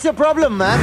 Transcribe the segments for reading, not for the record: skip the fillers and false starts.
What's your problem, man?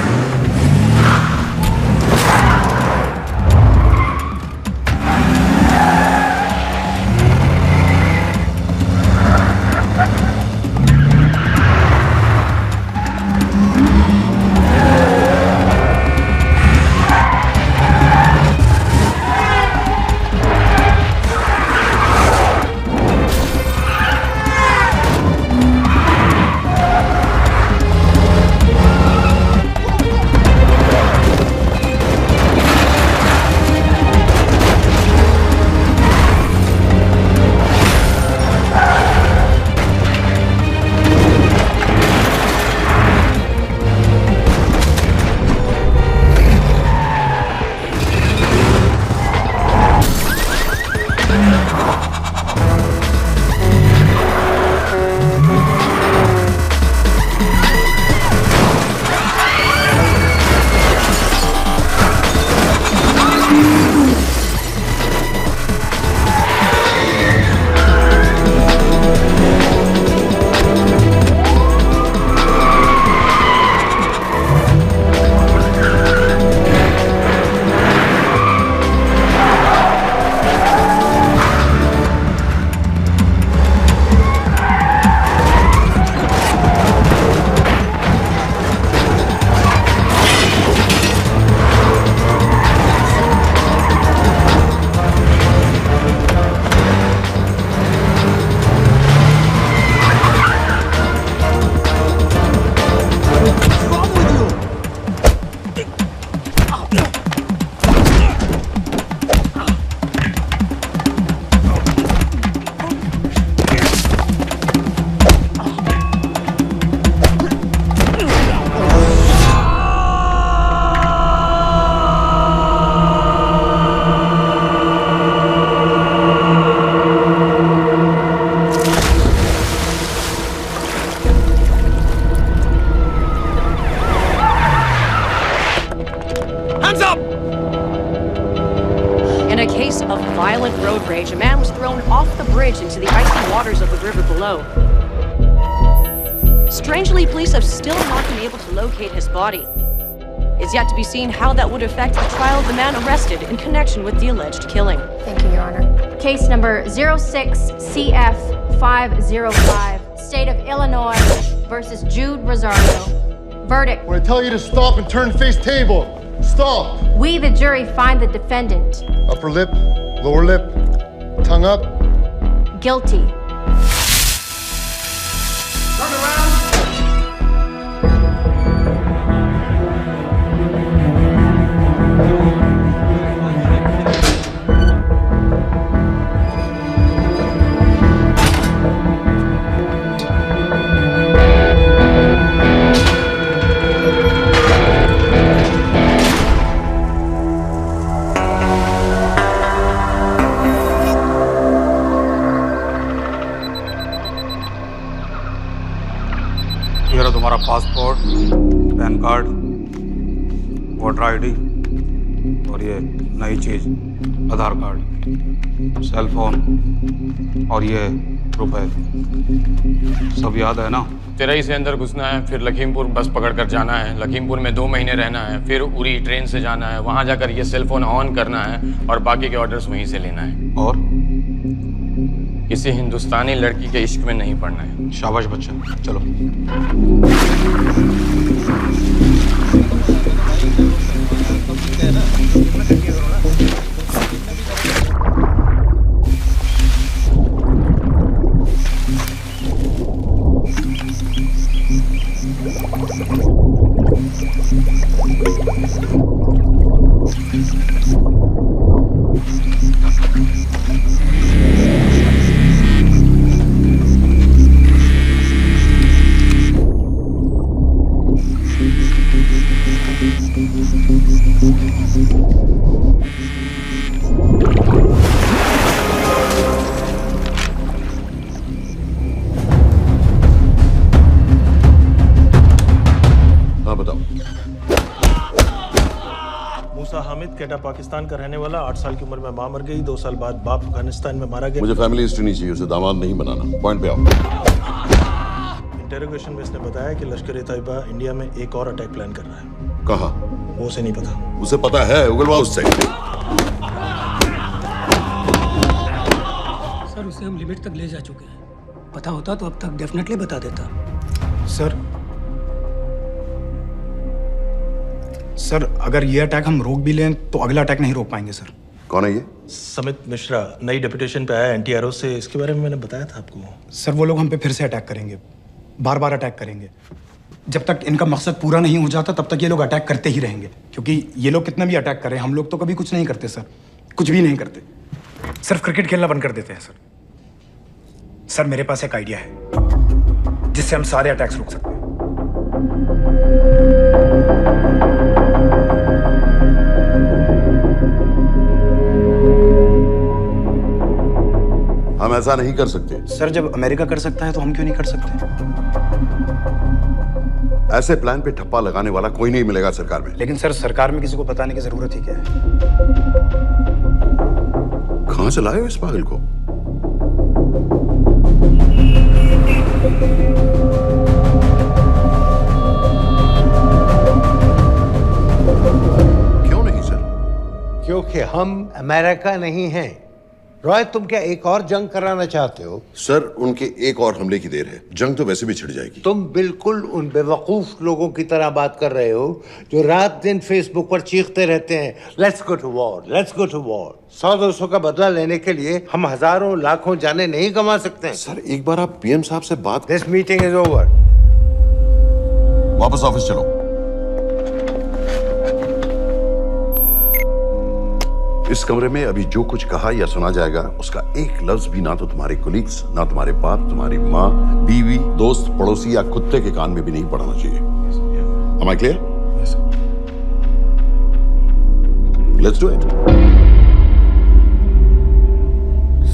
A man was thrown off the bridge into the icy waters of the river below. Strangely, police have still not been able to locate his body. It's yet to be seen how that would affect the trial of the man arrested in connection with the alleged killing. Thank you, Your Honor. Case number 06-CF-505, State of Illinois versus Jude Rosario. Verdict. When I tell you to stop and turn face table, stop. We, the jury, find the defendant Upper lip, lower lip, tongue up. guilty. Turn around. तुम्हारा passport, pan card, voter ID और ये नई चीज आधार card, cell phone और ये रुपए सब याद है ना? तिरई से अंदर घुसना है, फिर लखीमपुर बस पकड़कर जाना है, लखीमपुर में 2 महीने रहना है, फिर उरी ट्रेन से जाना है, वहां जाकर ये सेल फोन ऑन करना है और बाकी के ऑर्डर्स वहीं से लेना है। और किसी हिंदुस्तानी लड़की के इश्क में नहीं पड़ना है। शाबाश बच्चा, चलो। कैटा पाकिस्तान का रहने वाला, 8 साल की उम्र में मां मर गई, 2 साल बाद बाप अफगानिस्तान में मारा गया। मुझे फैमिली हिस्ट्री नहीं चाहिए, उसे दामाद नहीं बनाना। पॉइंट पे आओ। इंटेरोगेशन में इसने बताया कि लश्कर-ए-तैयबा इंडिया में एक और अटैक प्लान कर रहा है। कहाँ? वो उसे नहीं पता। उसे पता है, उगलवा उससे। सर उसे हम लिमिट तक ले जा चुके हैं। पता होता तो अब तक डेफिनेटली बता देता। सर अगर ये अटैक हम रोक भी लें तो अगला अटैक नहीं रोक पाएंगे सर। कौन है ये? समित मिश्रा नई डेपुटेशन पे आया एंटी-एरो से। इसके बारे में मैंने बताया था आपको। सर वो लोग हम पे फिर से अटैक करेंगे, बार बार अटैक करेंगे। जब तक इनका मकसद पूरा नहीं हो जाता तब तक ये लोग अटैक करते ही रहेंगे, क्योंकि ये लोग कितना भी अटैक करें हम लोग तो कभी कुछ नहीं करते सर, कुछ भी नहीं करते। सिर्फ क्रिकेट खेलना बंद कर देते हैं सर। सर मेरे पास एक आइडिया है जिससे हम सारे अटैक्स रोक सकते हैं। हम ऐसा नहीं कर सकते। सर जब अमेरिका कर सकता है तो हम क्यों नहीं कर सकते? ऐसे प्लान पे ठप्पा लगाने वाला कोई नहीं मिलेगा सरकार में। लेकिन सर सरकार में किसी को बताने की जरूरत ही क्या है? कहां से लाए हो इस पागल को? क्यों नहीं सर? क्योंकि हम अमेरिका नहीं हैं। रॉय तुम क्या एक और जंग कराना चाहते हो? सर उनके एक और हमले की देर है, जंग तो वैसे भी छिड़ जाएगी। तुम बिल्कुल उन बेवकूफ लोगों की तरह बात कर रहे हो जो रात दिन फेसबुक पर चीखते रहते हैं let's go to war, let's go to war. 100-200 का बदला लेने के लिए हम हजारों लाखों जाने नहीं कमा सकते। सर एक बार आप पीएम साहब से बात। This meeting is over. वापस ऑफिस चलो। इस कमरे में अभी जो कुछ कहा या सुना जाएगा उसका एक लफ्ज भी ना तो तुम्हारे कोलीग्स, ना तुम्हारे बाप, तुम्हारी माँ, बीवी, दोस्त, पड़ोसी या कुत्ते के कान में भी नहीं पड़ना चाहिए। Am I clear? Yes, sir. Let's do it.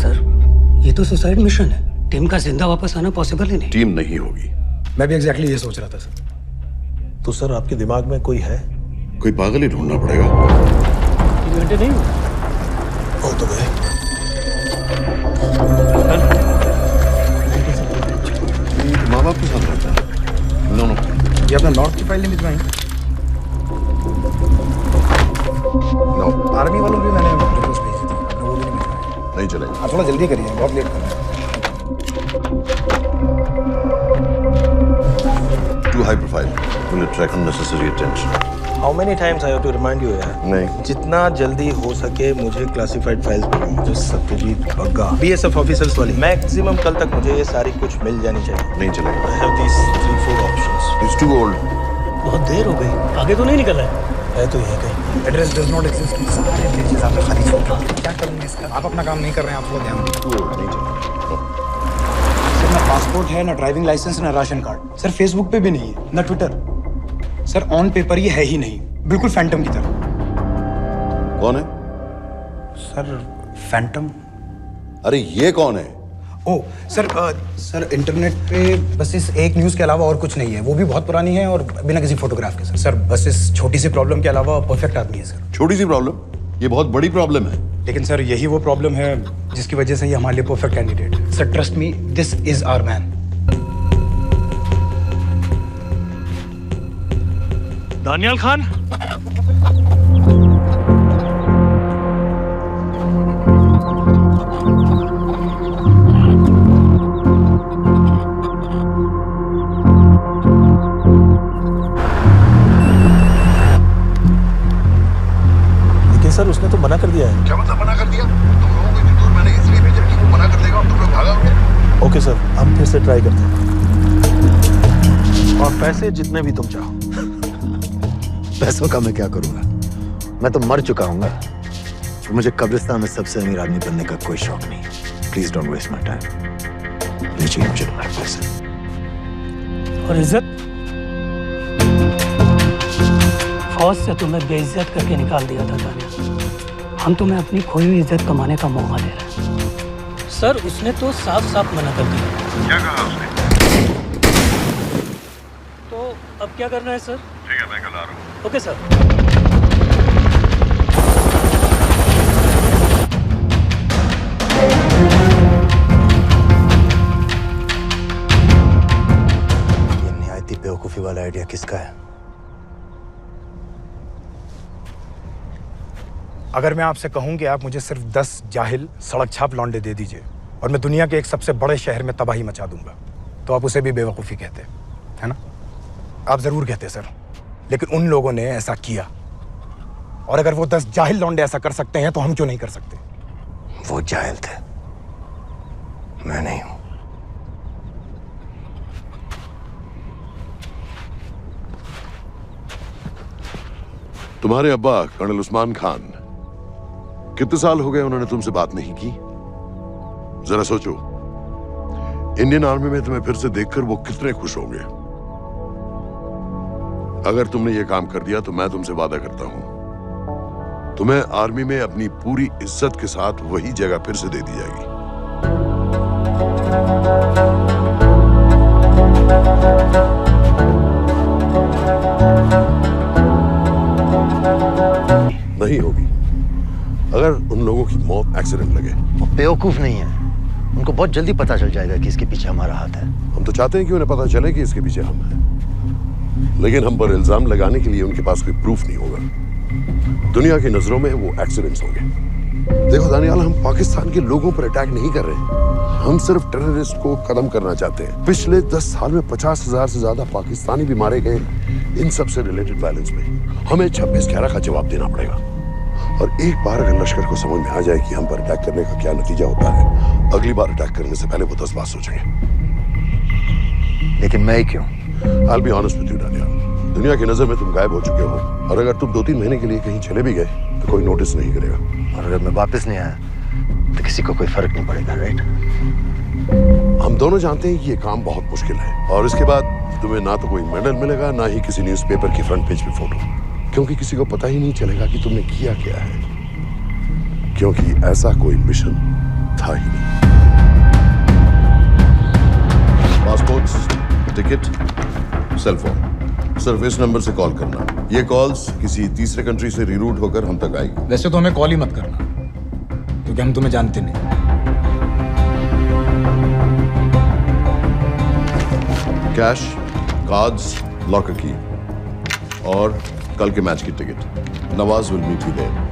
Sir ये तो सुसाइड मिशन है। टीम का जिंदा वापस आना पॉसिबल ही नहीं। टीम नहीं होगी। मैं भी एग्जैक्टली ये सोच रहा था सर। तो सर आपके दिमाग में कोई है? कोई पागल ही ढूंढना पड़ेगा। 3 घंटे नहीं हुए। हो तो गए। माँ बाप के साथ रहता है? No no. ये अपना नॉर्थ की फाइल नहीं भिजवाई? नो। आर्मी वालों की मैंने रिपोर्ट भेजी थी, आपने वो भी नहीं भिजवाई। नहीं चलेगा। आप थोड़ा जल्दी करिए, बहुत लेट कर रहे हैं। Too high profile. Will attract unnecessary attention. How many times I have to remind you यार? नहीं। जितना जल्दी हो सके मुझे क्लासिफाइड फाइल्स भेजो, जो सत्यजीत बग्गा बीएसएफ ऑफिसर्स वाली। मैक्सिमम कल तक मुझे ये सारी कुछ मिल जानी चाहिए। नहीं चलेगा। I have these 3-4 options. It's too old. बहुत देर हो गई, आगे तो नहीं निकला है तो यही कहीं। Address does not exist. सारे पेजेस आपने खाली छोड़ दिए। क्या करूंगा इसका? आप अपना काम नहीं कर रहे हैं, आप थोड़ा ध्यान दीजिए। Too old. नहीं चलेगा। सर ना पासपोर्ट है, ना ड्राइविंग लाइसेंस, ना राशन कार्ड। सर फेसबुक पे भी नहीं है, ना ट्विटर। सर ऑन पेपर ये है ही नहीं, बिल्कुल फैंटम की तरह। कौन है? Sir Phantom? अरे ये कौन है? ओ सर सर इंटरनेट पे बस इस एक न्यूज़ के अलावा और कुछ नहीं है, वो भी बहुत पुरानी है और बिना किसी फोटोग्राफ के। सर बस इस छोटी सी प्रॉब्लम के अलावा परफेक्ट आदमी है सर। छोटी सी प्रॉब्लम? ये बहुत बड़ी प्रॉब्लम है। लेकिन सर यही वो प्रॉब्लम है जिसकी वजह से ये हमारे लिए परफेक्ट कैंडिडेट है। Sir trust me, this is our man. Daniyal Khan. लेकिन सर उसने तो मना कर दिया है। क्या मतलब मना कर दिया? तुम लोगों को इतनी दूर मैंने इसलिए भेजा कि वो मना कर देगा और तुम लोग भागोगे। ओके सर, हम फिर से ट्राई करते हैं। और पैसे जितने भी तुम चाहो। पैसों का मैं क्या करूंगा? मैं तो मर चुका हूँ। मुझे कब्रिस्तान में सबसे अमीर आदमी बनने का कोई शौक नहीं। Please don't waste my time. लीजिए मुझे तुम्हारे पैसे। और इज्जत? फौज से तुम्हें बेइज्जत करके निकाल दिया था दानिया। हम तुम्हें अपनी खोई हुई इज्जत कमाने का मौका दे रहे हैं। सर उसने तो साफ साफ मना कर दिया। क्या कहा उसने? तो अब क्या करना है सर? ठीक है, मैं कल आ रहा हूँ। Okay sir. आइडिया किसका है? अगर मैं आपसे कहूं कि आप मुझे सिर्फ 10 जाहिल सड़क छाप लौंडे दे दीजिए और मैं दुनिया के एक सबसे बड़े शहर में तबाही मचा दूंगा, तो आप उसे भी बेवकूफ़ी कहते, है ना? आप ज़रूर कहते सर, लेकिन उन लोगों ने ऐसा किया। और अगर वो 10 जाहिल लौंडे ऐसा कर सकते हैं तो हम क्यों नहीं कर सकते? वो जाहिल थे, मैं नहीं हूं। तुम्हारे अब्बा कर्नल उस्मान खान, कितने साल हो गए उन्होंने तुमसे बात नहीं की? जरा सोचो, इंडियन आर्मी में तुम्हें फिर से देखकर वो कितने खुश होंगे। अगर तुमने ये काम कर दिया तो मैं तुमसे वादा करता हूं, तुम्हें आर्मी में अपनी पूरी इज्जत के साथ वही जगह फिर से दे दी जाएगी। नहीं होगी। अगर उन लोगों की मौत एक्सीडेंट लगे। वो बेवकूफ नहीं है, उनको बहुत जल्दी पता चल जाएगा कि इसके पीछे हमारा हाथ है। हम तो चाहते हैं कि उन्हें पता चले कि इसके पीछे हम हैं, लेकिन हम पर इल्जाम लगाने के लिए उनके पास कोई प्रूफ नहीं होगा। दुनिया की नजरों में वो एक्सीडेंट्स होंगे। देखो दानियाल, हम पाकिस्तान के लोगों पर अटैक नहीं कर रहे, हम सिर्फ टेररिस्ट को खत्म करना चाहते हैं। पिछले 10 साल में 50,000 से ज्यादा पाकिस्तानी भी मारे गए इन सब से रिलेटेड वायलेंस में। हमें 26/11 का जवाब देना पड़ेगा। और एक बार अगर लश्कर को समझ में आ जाए कि हम पर अटैक करने का क्या नतीजा होता है, अगली बार अटैक करने से पहले वो 10 बार सोचेंगे। लेकिन मैं क्यों? I'll be honest with you, Daniyal, दुनिया की नजर में तुम गायब हो चुके हो, और अगर तुम 2-3 महीने के लिए कहीं चले भी गए तो कोई नोटिस नहीं करेगा। और अगर मैं वापस नहीं आया तो किसी को कोई फर्क नहीं पड़ेगा, राइट? हम दोनों जानते हैं कि ये काम बहुत मुश्किल है, और इसके बाद तुम्हें ना तो कोई मेडल मिलेगा, ना ही किसी न्यूज़पेपर की फ्रंट पेज पे फोटो, क्योंकि किसी को पता ही नहीं चलेगा कि तुमने किया क्या है, क्योंकि ऐसा कोई मिशन था ही नहीं। पासपोर्ट्स, टिकट, सेल फोन, सिर्फ इस नंबर से कॉल करना। ये कॉल्स किसी तीसरे कंट्री से रीरूट होकर हम तक आएगी। वैसे तो हमें कॉल ही मत करना, क्योंकि हम तुम्हें जानते नहीं। कैश, कार्ड्स, लॉकर की और कल के मैच की ticket. Nawaz will meet you there.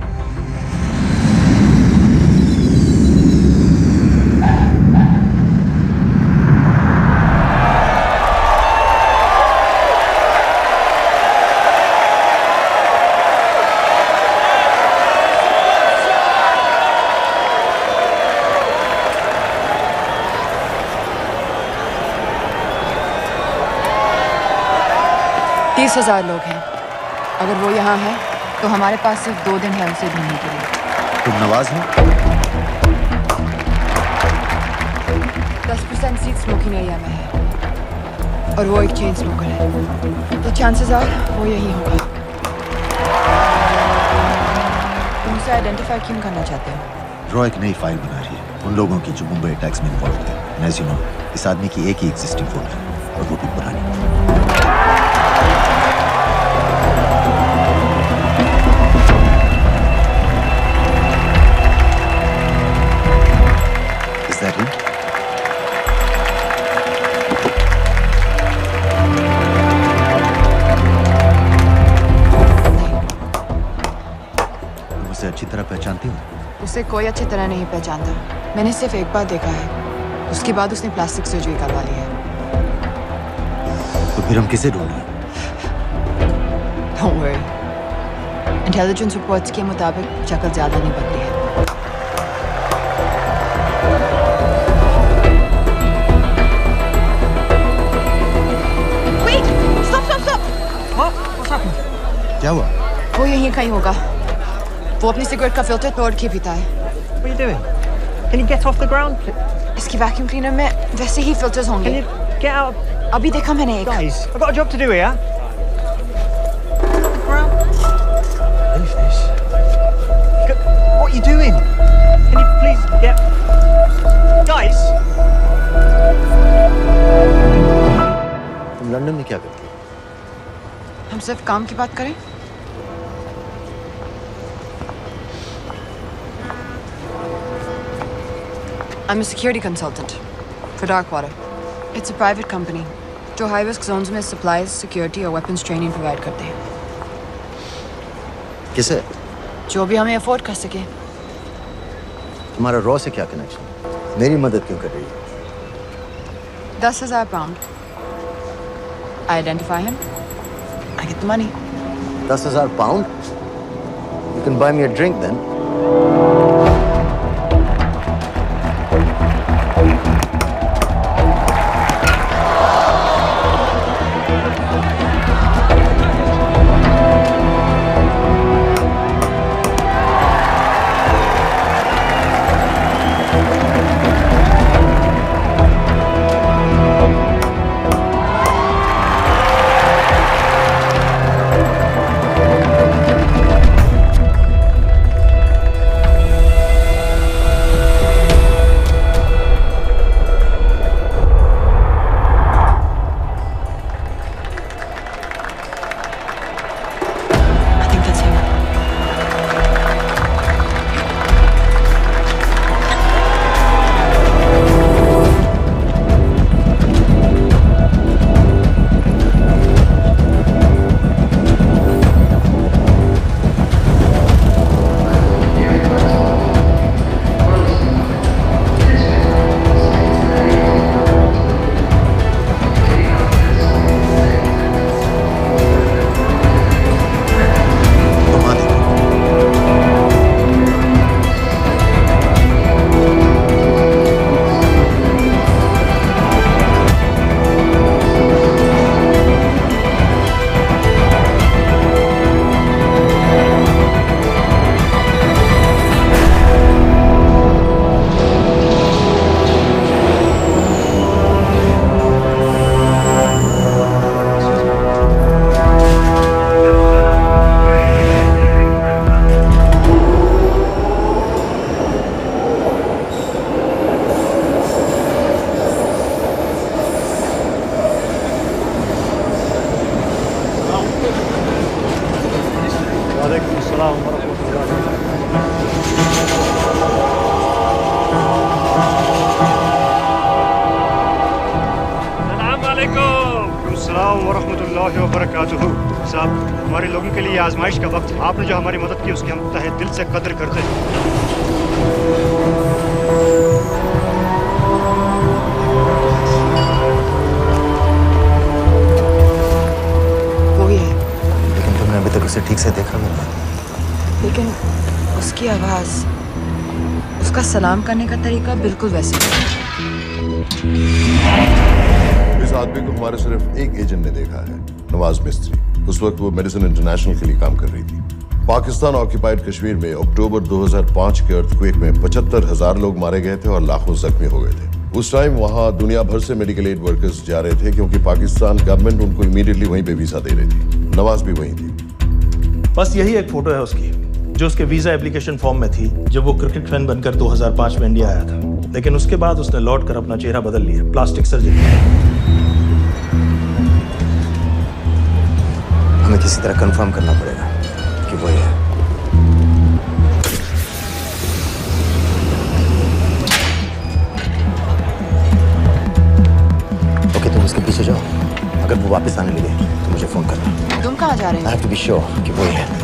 तीस 30,000 लोग हैं। अगर वो यहाँ है तो हमारे पास सिर्फ 2 दिन है उसे ढूंढने के लिए। तुम नवाज हो? 10% सीट स्मोकिंग एरिया में है और वो एक चेन स्मोकर है, तो चांसेस आर वो यही होगा। तुम उसे आइडेंटिफाई क्यों करना चाहते हो? रॉ एक नई फाइल बना रही है उन लोगों की जो मुंबई अटैक्स में इन्वॉल्व थे। एज यू नो, इस आदमी की एक ही एग्जिस्टिंग फोटो है और वो भी पुरानी। अच्छी तरह पहचानती हूँ? उसे कोई अच्छी तरह नहीं पहचानता। मैंने सिर्फ एक बार देखा है, उसके बाद उसने प्लास्टिक सर्जरी करवा ली है। तो फिर हम किसे ढूंढें? Don't worry. इंटेलिजेंस रिपोर्ट्स के मुताबिक शक्ल ज्यादा नहीं बदली है। Wait! Stop! What's happening? क्या हुआ? वो यहीं कहीं होगा। वो अपनी सिगरेट का फिल्टर तोड़ के पीता है। What are you doing? Can you get off the ground? इसकी वैक्यूम क्लीनर में वैसे ही फिल्टर्स होंगे। Can you get out? अभी देखा मैंने एक। Guys, I've got a job to do here. Leave this. What are you doing? Can you please get... Guys! तुम London में क्या करती हो? हम सिर्फ काम की बात करें? I'm a security consultant for Darkwater. It's a private company. जो हाई रिस्क जोन्स में सप्लाईज, सिक्योरिटी और वेपन्स ट्रेनिंग प्रोवाइड करते हैं। किसे? जो भी हमें अफोर्ड कर सके। तुम्हारा रॉ से क्या कनेक्शन? मेरी मदद क्यों कर रही है? 10,000 pound. I identify him. I get the money. 10,000 pound? You can buy me a drink then. साहब, हमारे लोगों के लिए आजमाइश का वक्त है। आपने जो हमारी मदद की उसकी हम तहे दिल से कदर करते हैं। वो ही है, लेकिन तुमने अभी तक उसे ठीक से देखा भी नहीं। लेकिन उसकी आवाज, उसका सलाम करने का तरीका बिल्कुल वैसे ही। इस आदमी को हमारे सिर्फ एक एजेंट ने देखा है, नवाज मिस्त्री। उस वक्त वो मेडिसिन इंटरनेशनल के लिए काम कर रही थी। पाकिस्तान ऑक्यूपाइड कश्मीर में अक्टूबर 2005 के अर्थक्वेक में 75,000 लोग मारे गए थे और लाखों जख्मी हो गए थे। उस टाइम वहां दुनिया भर से मेडिकल एड वर्कर्स जा रहे थे क्योंकि पाकिस्तान गवर्नमेंट उनको इमीडिएटली वहीं पे वीजा दे रही थी। नवाज भी वहीं थी। बस यही एक फोटो है उसकी, जो उसके वीजा एप्लीकेशन फॉर्म में थी जब वो क्रिकेट फैन बनकर 2005 में इंडिया आया था। लेकिन उसके बाद उसने लौट कर अपना चेहरा बदल लिया, प्लास्टिक सर्जरी। हमें किसी तरह कंफर्म करना पड़ेगा कि वो है। ओके, तुम उसके पीछे जाओ। अगर वो वापस आने लगे तो मुझे फोन करना। तुम कहाँ जा रहे हो? I have to be sure कि वो है।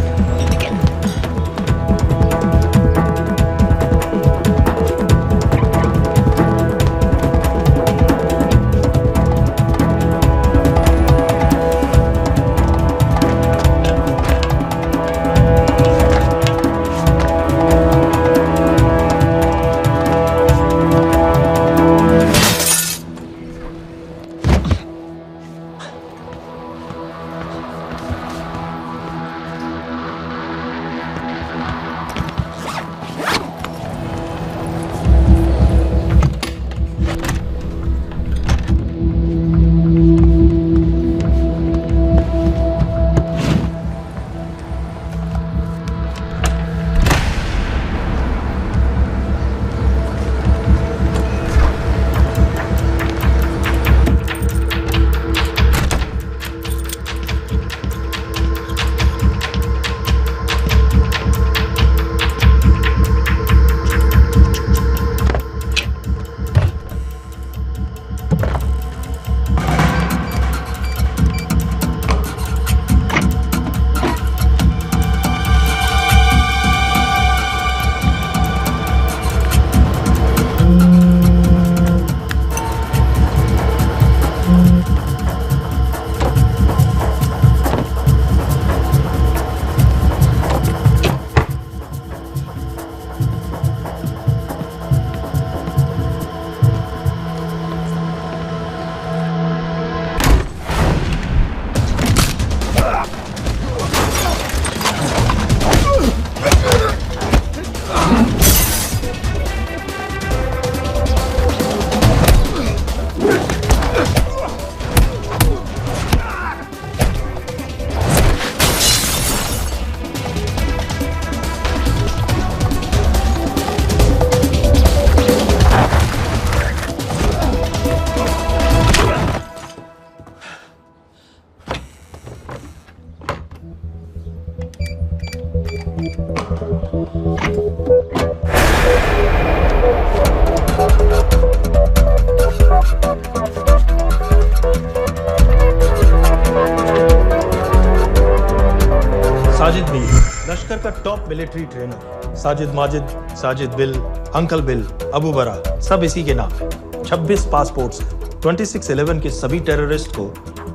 Military trainer Sajid Majid, Sajid bill, uncle bill, Abu बरा सब इसी के नाम है। 26 पासपोर्ट्स हैं। 26/11 के सभी टेररिस्ट को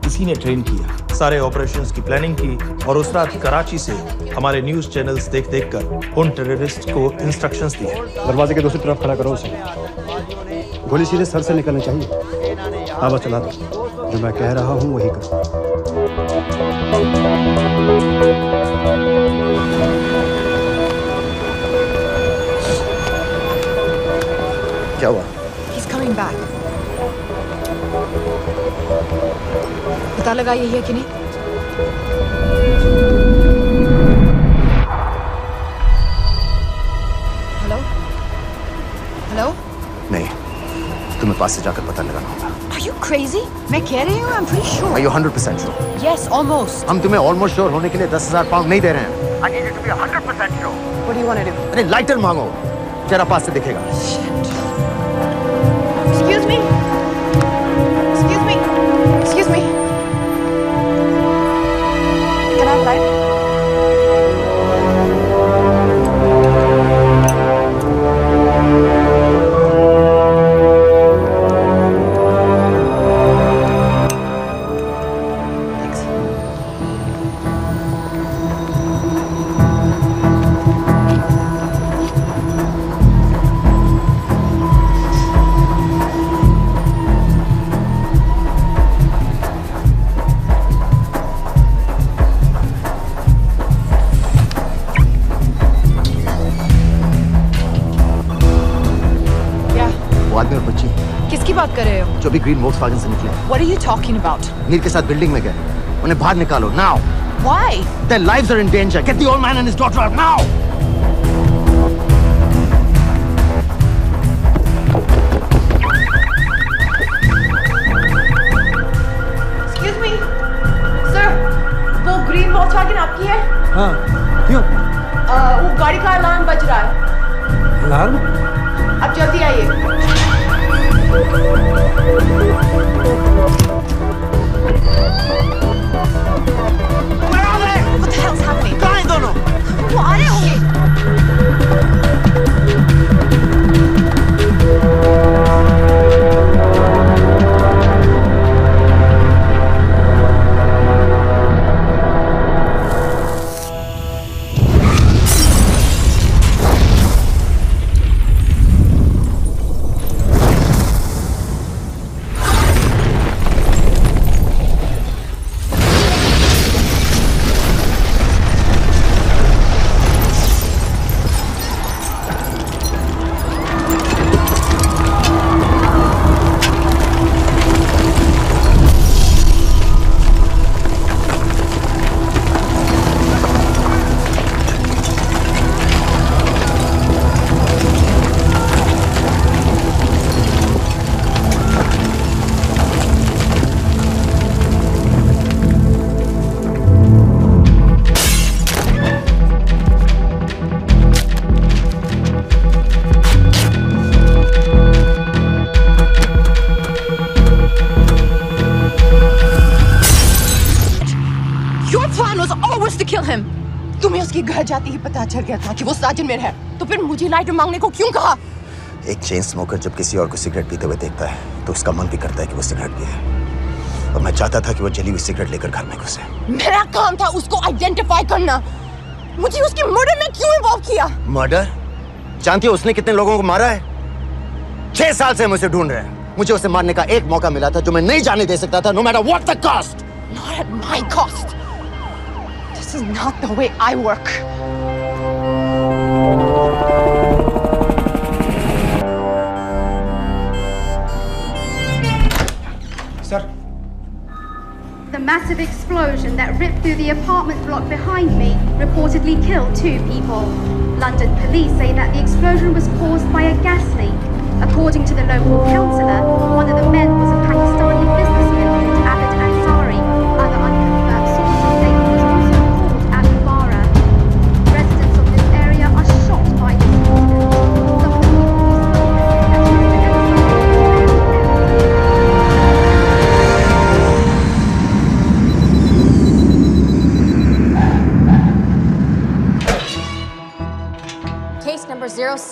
इसी ने ट्रेन किया, सारे ऑपरेशंस की प्लानिंग की और उस रात कराची से हमारे न्यूज चैनल्स देख देख कर उन टेररिस्ट को इंस्ट्रक्शंस दिए। दरवाजे के दूसरी तरफ खड़ा करो उसे। गोली सीधे सर से निकलनी चाहिए। आवाज चला दो, जो मैं कह रहा हूँ वही करो। क्या हुआ? He's coming back. पता लगा यही है कि नहीं? हेलो? हेलो? नहीं, तुम्हें पास से जाकर पता लगाना होगा। Are you crazy? मैं कह रही हूँ, I'm pretty sure. Are you 100% sure? Yes, almost. हम तुम्हें ऑलमोस्ट श्योर होने के लिए 10,000 पाउंड नहीं दे रहे हैं। I need you to be 100% sure. What do you want to do? अरे लाइटर मांगो, जरा पास से दिखेगा। Excuse me. Excuse me. Excuse me. Can I have light? किसकी बात कर रहे हो? जो भी ग्रीन वोक्सवैगन से निकले। What are you talking about? नीर के साथ बिल्डिंग में गए, उन्हें बाहर निकालो now. Why? Their lives are in danger. Get the old man and his daughter out now. Excuse me, sir. वो ग्रीन वोक्सवैगन आपकी है? हाँ, क्यों? वो गाड़ी का अलार्म बज रहा है। अलार्म? आप जल्दी आइए। Where are they? What the hell's happening? कहाँ हैं दोनों? वो आ रहे होंगे। तुम्हें उसके घर जाते ही पता चल गया था कि वो साजन में है, तो फिर मुझे लाइटर मांगने को क्यों कहा? एक चेन स्मोकर जब किसी और को सिगरेट पीते हुए देखता है तो उसका मन भी करता है कि वो सिगरेट पिए, और मैं चाहता था कि वो जली हुई सिगरेट लेकर घर में घुसे। मेरा काम था उसको आइडेंटिफाई करना। मुझे उसके मर्डर में क्यों इन्वॉल्व किया? मर्डर? जानती हो उसने कितने लोगों को मारा है? 6 साल से हम उसे ढूंढ रहे हैं। मुझे उसे मारने का एक मौका मिला था जो मैं नहीं जाने दे सकता था, no matter what the cost. Not at my cost. This is not the way I work. Sir. The massive explosion that ripped through the apartment block behind me reportedly killed 2 people. London police say that the explosion was caused by a gas leak. According to the local councillor, one of the men was a Pakistani businessman called Abid Ansari. Other unconfirmed sources say he was also called Abu Bara. Residents of this area are shocked by this incident. Some of the people we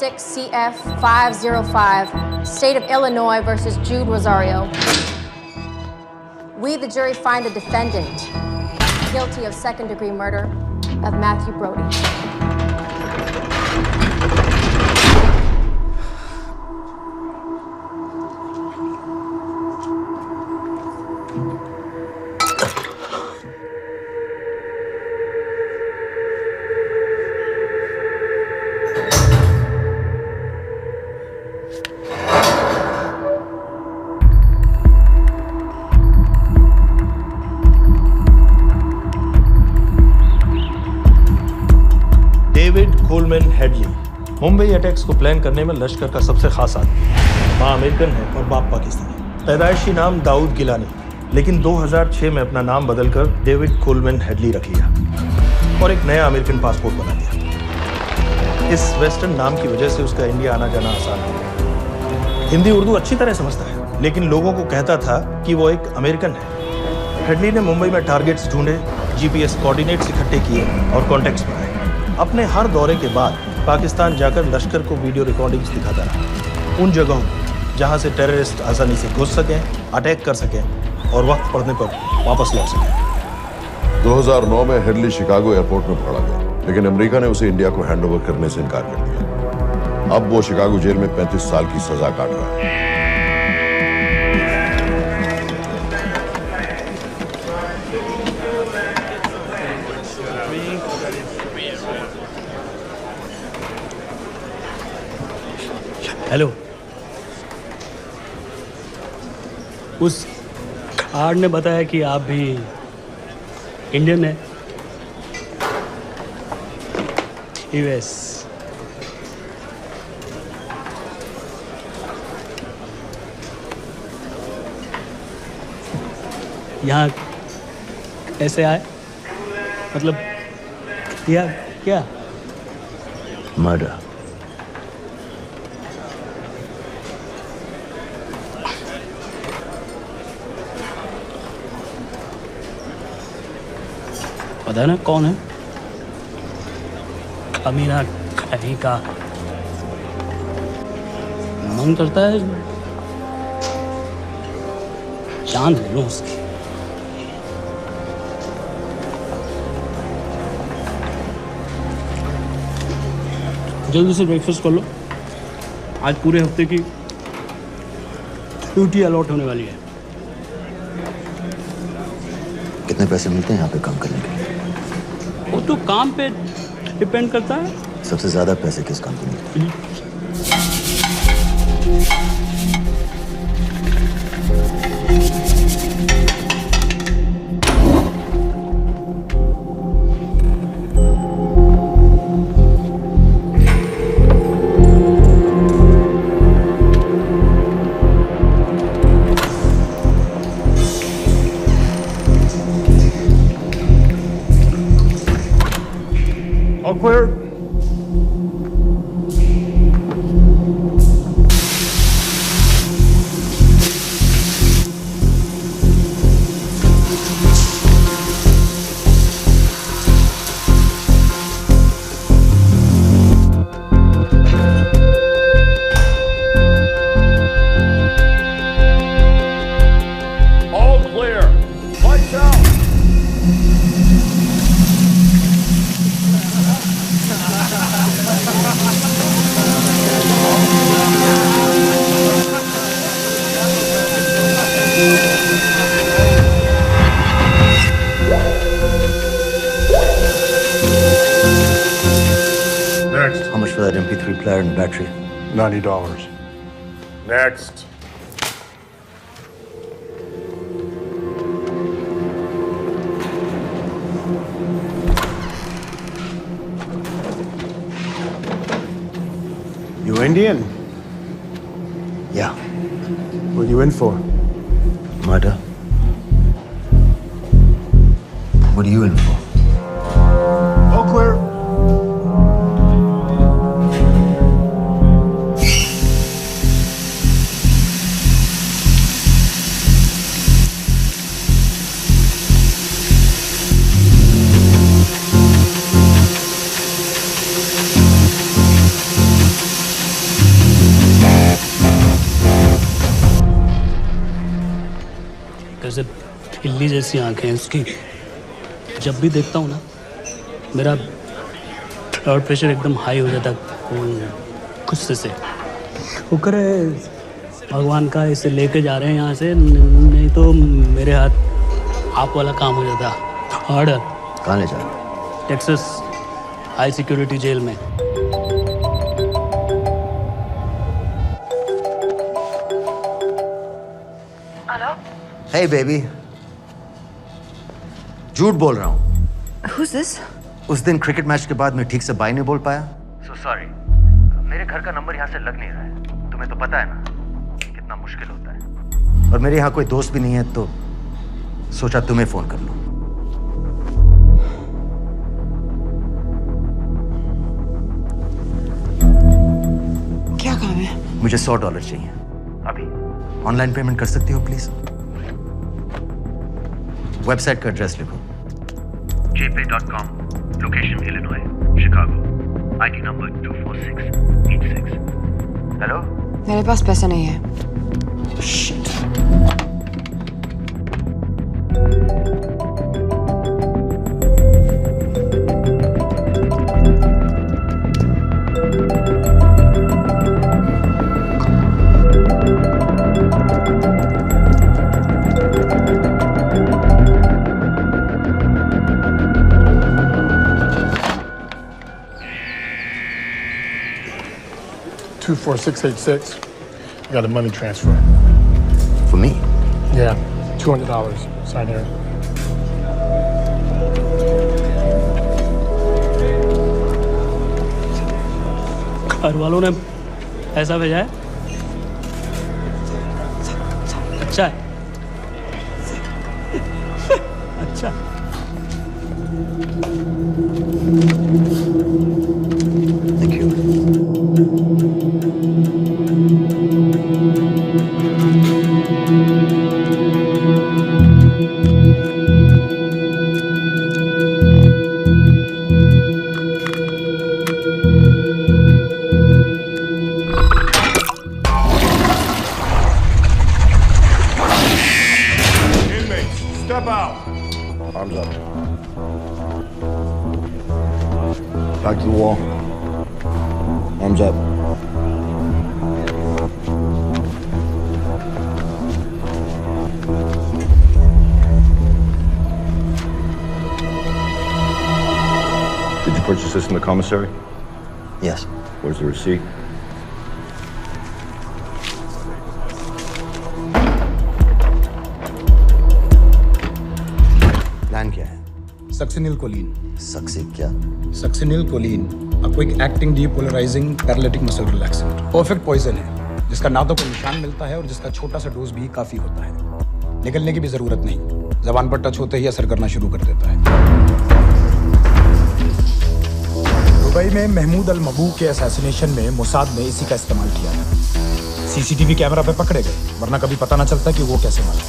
26CF505, State of Illinois versus Jude Rosario. We, the jury, find the defendant guilty of second-degree murder of Matthew Brody. David Coleman Headley Mumbai attacks को plan करने में लश्कर का सबसे खास आदमी। माँ American है और बाप पाकिस्तानी। पैदाइशी नाम दाऊद गिलानी, लेकिन 2006 में अपना नाम बदलकर डेविड कोलमैन हेडली रख लिया और एक नया अमेरिकन पासपोर्ट बना लिया। इस वेस्टर्न नाम की वजह से उसका इंडिया आना जाना आसान है। हिंदी उर्दू अच्छी तरह समझता है, लेकिन लोगों को कहता था कि वो एक अमेरिकन है। हेडली ने मुंबई में टारगेट्स ढूंढे, जीपीएस कोऑर्डिनेट्स इकट्ठे किए और कॉन्टैक्ट्स बनाए। अपने हर दौरे के बाद पाकिस्तान जाकर लश्कर को वीडियो रिकॉर्डिंग्स दिखाता रहा, उन जगहों जहां से टेररिस्ट आसानी से घुस सकें, अटैक कर सकें और वक्त पड़ने पर वापस लौट सकें। 2009 में हेडली शिकागो एयरपोर्ट में पकड़ा गया, लेकिन अमेरिका ने उसे इंडिया को हैंडओवर करने से इनकार कर दिया। अब वो शिकागो जेल में 35 साल की सजा काट रहा है। हेलो, उस कार्ड ने बताया कि आप भी इंडियन हैं। यूएस। यहाँ कैसे आए? मतलब किया क्या? मर्डर। पता ना कौन है? कमीना कहीं का। मन करता है जान ले लो उसकी। जल्दी से ब्रेकफास्ट कर लो, आज पूरे हफ्ते की ड्यूटी अलॉट होने वाली है। कितने पैसे मिलते हैं यहाँ पे काम करने के लिए? वो तो काम पे डिपेंड करता है। सबसे ज्यादा पैसे किस काम पे मिलते हैं? All clear? All clear. Lights out. Next. How much for that MP3 player and battery? $90. Next. You Indian? Yeah. What are you in for? Murder. What are you in for? All clear. जैसे इल्ली जैसी आंखें हैं उसकी। जब भी देखता हूँ ना मेरा ब्लड प्रेशर एकदम हाई हो जाता गुस्से से। शुक्र है भगवान का इसे लेके जा रहे हैं यहाँ से, नहीं तो मेरे हाथ आप वाला काम हो जाता। ऑर्डर कहाँ ले जा रहे हो? टेक्सास हाई सिक्योरिटी जेल में। Hey baby, झूठ बोल रहा हूँ। Who's this? उस दिन क्रिकेट मैच के बाद मैं ठीक से बाय नहीं बोल पाया। So sorry. मेरे घर का नंबर यहाँ से लग नहीं रहा है। तुम्हें तो पता है ना कितना मुश्किल होता है। और मेरे यहाँ कोई दोस्त भी नहीं है तो सोचा तुम्हें फोन कर लूं। क्या काम है? मुझे $100 चाहिए अभी। ऑनलाइन पेमेंट कर सकती हो प्लीज? वेबसाइट का एड्रेस लिखो। jpay.com, location Illinois, Chicago, ID number 24686। Hello? मेरे पास पैसा नहीं है। Shit. $24686. I got a money transfer. For me? Yeah, $200. Sign here. घर वालों ने ऐसा भेजा है? अच्छा है। अच्छा। Thank you. Inmates, step out. Arms up. Back to the wall. Arms up. Did you purchase this in the commissary? Yes. Where's the receipt? Plan क्या है? Succinylcholine. सक्सी क्या? Succinylcholine, a quick acting depolarizing paralytic muscle relaxant। Perfect poison है जिसका ना तो कोई निशान मिलता है और जिसका छोटा सा डोज भी काफी होता है। निकलने की भी जरूरत नहीं, जबान पर टच होते ही असर करना शुरू कर देता है। दुबई में महमूद अल मबू के असैसिनेशन में मोसाद ने इसी का इस्तेमाल किया था। सीसीटीवी कैमरा पे पकड़े गए, वरना कभी पता ना चलता कि वो कैसे मारा।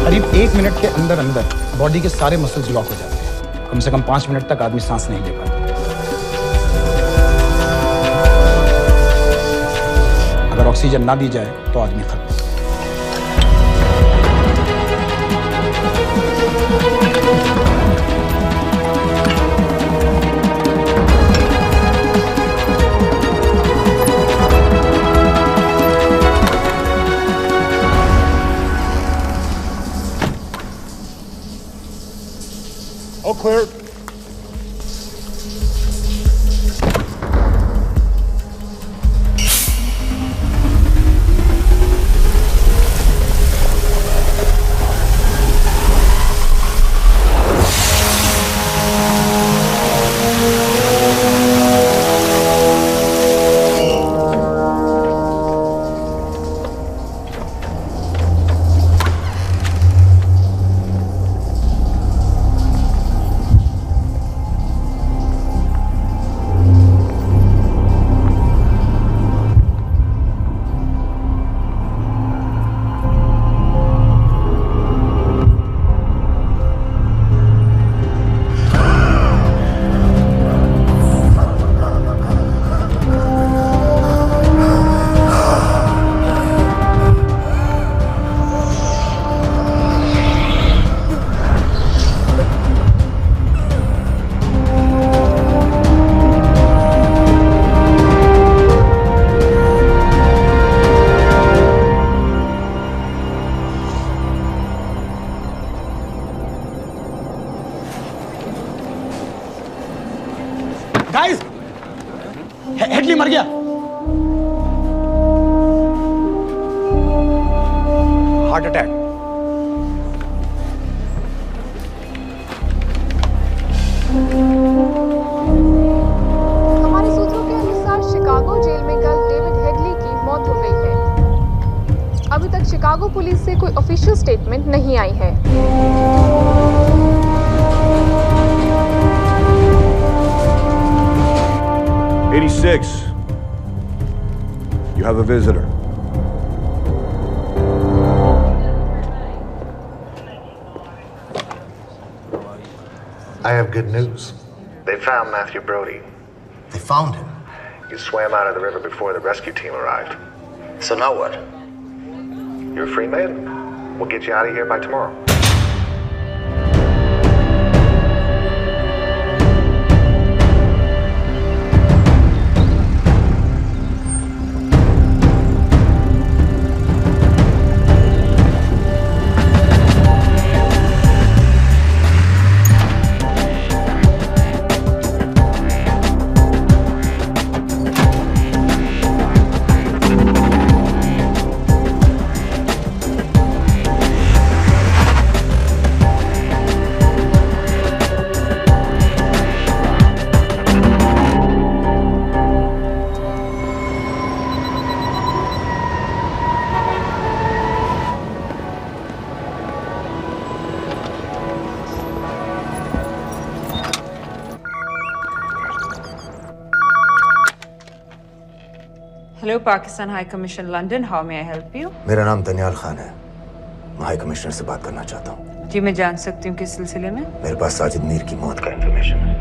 करीब 1 मिनट के अंदर अंदर बॉडी के सारे मसल्स लॉक हो जाते हैं। कम से कम 5 मिनट तक आदमी सांस नहीं ले पाता। अगर ऑक्सीजन ना दी जाए तो आदमी खत्म। All clear. गाइस, हेडली मर गया। Heart attack. हमारे सूत्रों के अनुसार शिकागो जेल में कल डेविड हेडली की मौत हो गई है। अभी तक शिकागो पुलिस से कोई ऑफिशियल स्टेटमेंट नहीं आई है। 86. You have a visitor. I have good news. They found Matthew Brody. They found him. He swam out of the river before the rescue team arrived. So now what? You're a free man. We'll get you out of here by tomorrow. Hello, Pakistan High Commission, London. How may I help you? मेरा नाम दनियाल खान है। मैं high commissioner से बात करना चाहता हूँ। जी, मैं जान सकती हूँ किस सिलसिले में? मेरे पास साजिद मीर की मौत का इंफॉर्मेशन है।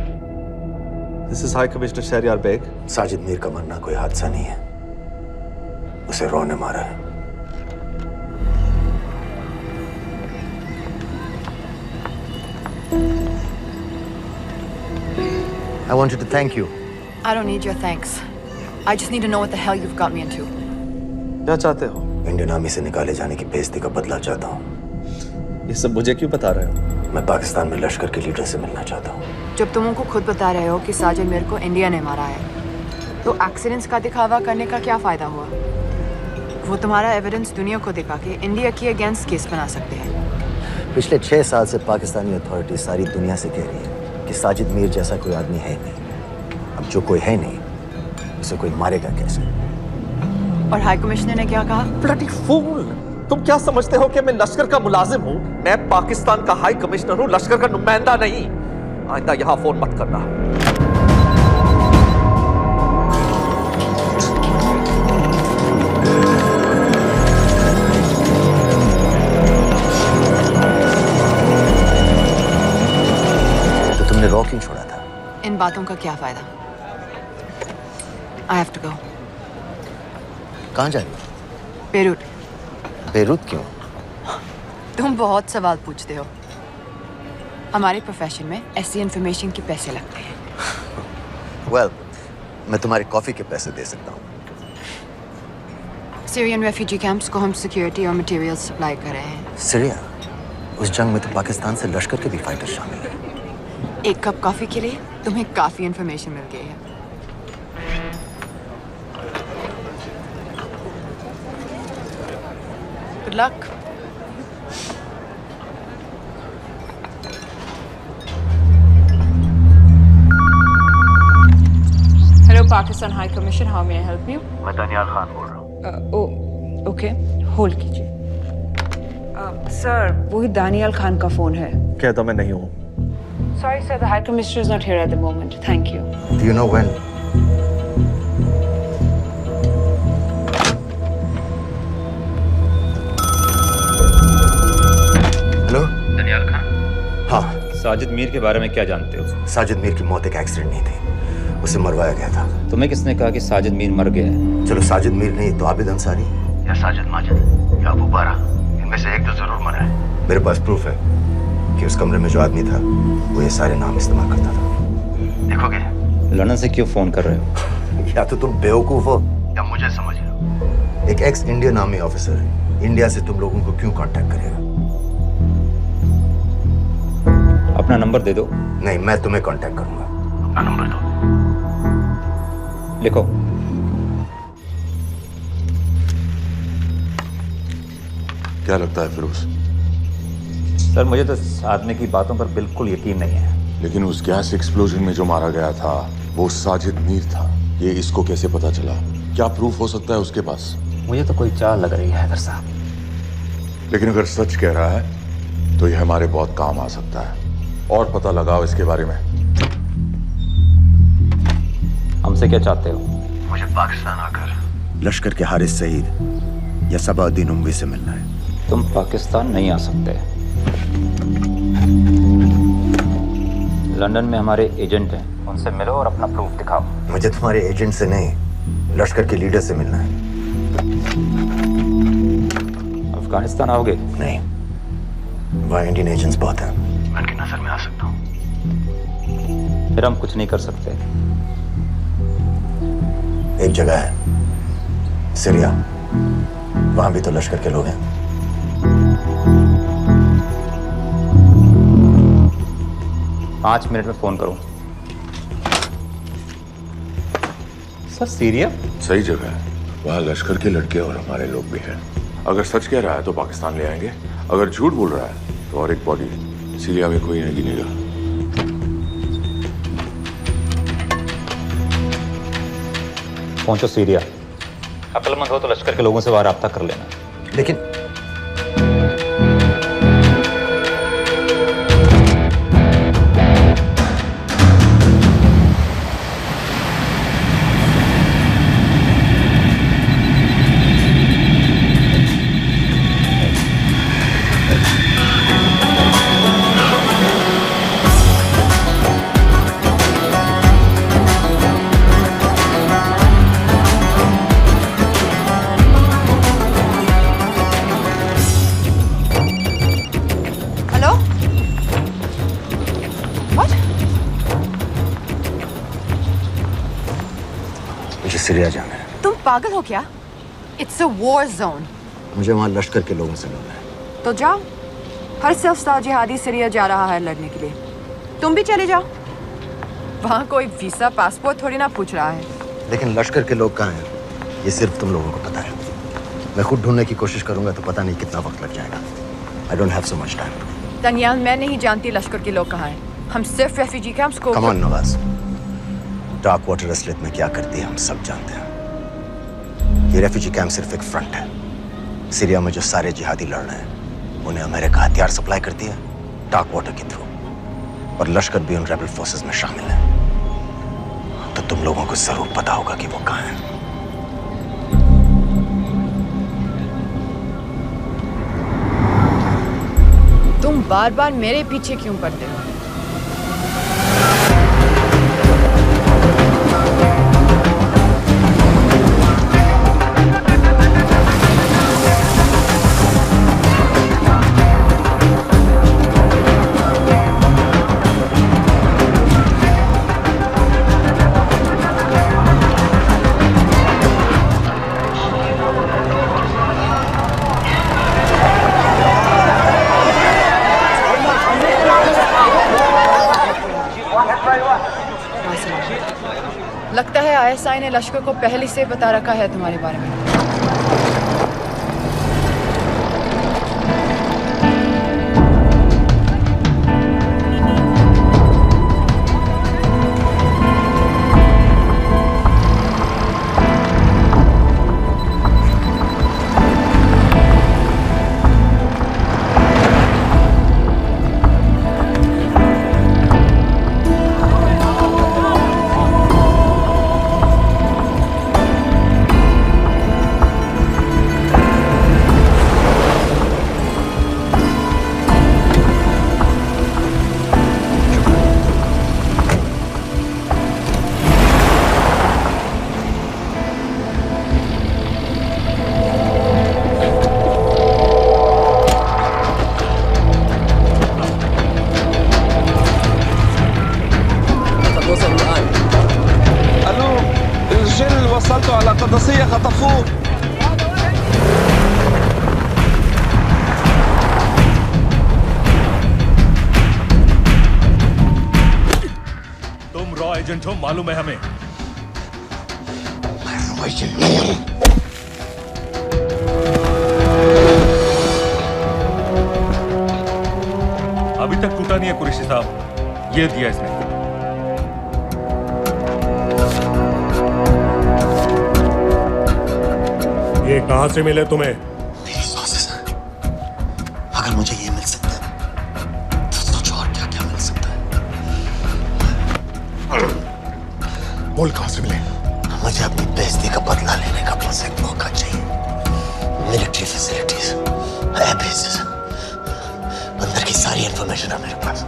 This is High Commissioner Shahryar Beg. Sajid Mir का मरना कोई हादसा नहीं है। उसे रॉ ने मारा है। I wanted to thank you. I don't need your thanks. I just need to know what the hell you've got me into. क्या चाहते हो? इंडियन आर्मी से निकाले जाने की बेइज्जती का बदला चाहता हूँ। ये सब मुझे क्यों बता रहे हो? मैं पाकिस्तान में लश्कर के लीडर से मिलना चाहता हूँ। जब तुम उनको खुद बता रहे हो कि साजिद मीर को इंडिया ने मारा है, तो एक्सीडेंट्स का दिखावा करने का क्या फायदा हुआ? वो तुम्हारा एविडेंस दुनिया को दिखा के इंडिया के अगेंस्ट केस बना सकते हैं। पिछले 6 साल से पाकिस्तानी अथॉरिटी सारी दुनिया से कह रही है कि साजिद मीर जैसा कोई आदमी है नहीं। अब जो कोई है नहीं, उसे कोई मारेगा कैसे? और हाई कमिश्नर ने क्या कहा? Bloody fool! तुम क्या समझते हो कि मैं लश्कर का मुलाजिम हूँ? मैं पाकिस्तान का हाई कमिश्नर हूँ, लश्कर का नुमाइंदा नहीं। आइंदा यहाँ फोन मत करना। तो तुमने रॉ क्यों छोड़ा था? इन बातों का क्या फायदा? I have to go. कहाँ जा रही हो? बेरूट। बेरूत क्यों? तुम बहुत सवाल पूछते हो। हमारे प्रोफेशन में ऐसी इन्फॉर्मेशन के पैसे लगते हैं। Well, मैं तुम्हारी कॉफी के पैसे दे सकता हूँ। सीरियन रेफ्यूजी कैंप्स को हम सिक्योरिटी और मटेरियल सप्लाई कर रहे हैं। सीरिया? उस जंग में तो पाकिस्तान से लश्कर के भी फाइटर शामिल हैं। एक कप कॉफी के लिए तुम्हें काफी इन्फॉर्मेशन मिल गई है। Good luck. Hello, Pakistan High Commission. How may I help you? मैं दनियाल खान बोल रहा हूँ। Okay. Hold कीजिए। Sir, वही दानियाल खान का फोन है। कहता मैं नहीं हूँ। Sorry, sir. The High Commissioner is not here at the moment. Thank you. Do you know when? Hello? Daniyal Khan. हाँ। साजिद मीर के बारे में क्या जानते हो? साजिद मीर की मौत एक एक्सीडेंट नहीं थी, उसे मरवाया गया था। तुम्हें किसने कहा कि साजिद मीर मर गया है? चलो साजिद मीर नहीं तो आबिद अंसारी या साजिद माजिद या अबू बारा, इनमें से एक तो जरूर मरा है। मेरे पास प्रूफ है कि उस कमरे में जो आदमी था वो ये सारे नाम इस्तेमाल करता था। देखोगे? लंदन से क्यों फोन कर रहे हो? या तो तुम बेवकूफ हो या मुझे समझ लो। एक एक्स इंडियन आर्मी ऑफिसर है, इंडिया से तुम लोगों को क्यों कांटेक्ट करेगा? अपना नंबर दे दो। नहीं, मैं तुम्हें कांटेक्ट करूंगा। नंबर दो। लिखो। क्या लगता है फिरोज? सर मुझे तो इस आदमी की बातों पर बिल्कुल यकीन नहीं है। लेकिन उस गैस एक्सप्लोजन में जो मारा गया था वो साजिद मीर था। ये इसको कैसे पता चला? क्या प्रूफ हो सकता है उसके पास? मुझे तो कोई चाल लग रही है हैदर साहब। लेकिन अगर सच कह रहा है तो ये हमारे बहुत काम आ सकता है। और पता लगाओ इसके बारे में। हमसे क्या चाहते हो? मुझे पाकिस्तान आकर लश्कर के हारिस सईद या सबाउद्दीन उमवी से मिलना है। तुम पाकिस्तान नहीं आ सकते। लंदन में हमारे एजेंट हैं, उनसे मिलो और अपना प्रूफ दिखाओ। मुझे तुम्हारे एजेंट से नहीं, लश्कर के लीडर से मिलना है। अफगानिस्तान आओगे? नहीं, वहाँ इंडियन एजेंट्स बहुत हैं। मैं उनकी नजर में आ सकता हूँ। फिर हम कुछ नहीं कर सकते। एक जगह है सीरिया, वहां भी तो लश्कर के लोग हैं। पाँच मिनट में फोन करूं। सर सीरिया सही जगह है, वहाँ लश्कर के लड़के और हमारे लोग भी हैं। अगर सच कह रहा है तो पाकिस्तान ले आएंगे, अगर झूठ बोल रहा है तो और एक बॉडी सीरिया में कोई नहीं गिनेगा। पहुंचो सीरिया। अक्लमंद हो तो लश्कर के लोगों से वहां राब्ता कर लेना। लेकिन सीरिया जाना है। तुम पागल हो क्या? It's a war zone. मुझे वहाँ लश्कर के लोगों से मिलना है। तो जाओ। हर सफ्तार जिहादी सीरिया जा रहा है लड़ने के लिए। तुम भी चले जाओ। वहाँ कोई वीसा पासपोर्ट थोड़ी ना पूछ रहा है। लेकिन लश्कर के लोग कहाँ हैं ये सिर्फ तुम लोगों को पता है। मैं खुद ढूंढने की कोशिश करूंगा तो पता नहीं कितना वक्त लग जाएगा। I don't have so much time. Daniyal, मैं नहीं जानती लश्कर के लोग कहाँ हैं। हम सिर्फ रेफ्यूजी कैंप्स को। Come on Nawaz, dark water असलियत में क्या करती है हम सब जानते हैं। ये रेफ्यूजी कैंप सिर्फ एक फ्रंट है। सीरिया में जो सारे जिहादी लड़ रहे हैं उन्हें अमेरिका हथियार सप्लाई करती है डार्क वाटर के थ्रू, और लश्कर भी उन रेबल फोर्सेस में शामिल है। तो तुम लोगों को जरूर पता होगा कि वो कहाँ है। तुम बार बार मेरे पीछे क्यों पड़ते हो? लगता है आईएसआई ने लश्कर को पहले से बता रखा है तुम्हारे बारे में। रॉ एजेंट हो मालूम है हमें। मैं रॉ एजेंट नहीं हूं। अभी तक टूटा नहीं है कुरैशी साहब, ये दिया इसने। ये कहां से मिले तुम्हें? मेरी सॉसेस हैं। अगर मुझे ये मिल सकता है तो सोचो और क्या क्या मिल सकता है। बोल कहां से मिले? मुझे अपनी बेइज्जती का बदला लेने का बस एक मौका चाहिए। मिलिट्री फैसिलिटीज, एयर बेसेस, अंदर की सारी इंफॉर्मेशन है मेरे पास।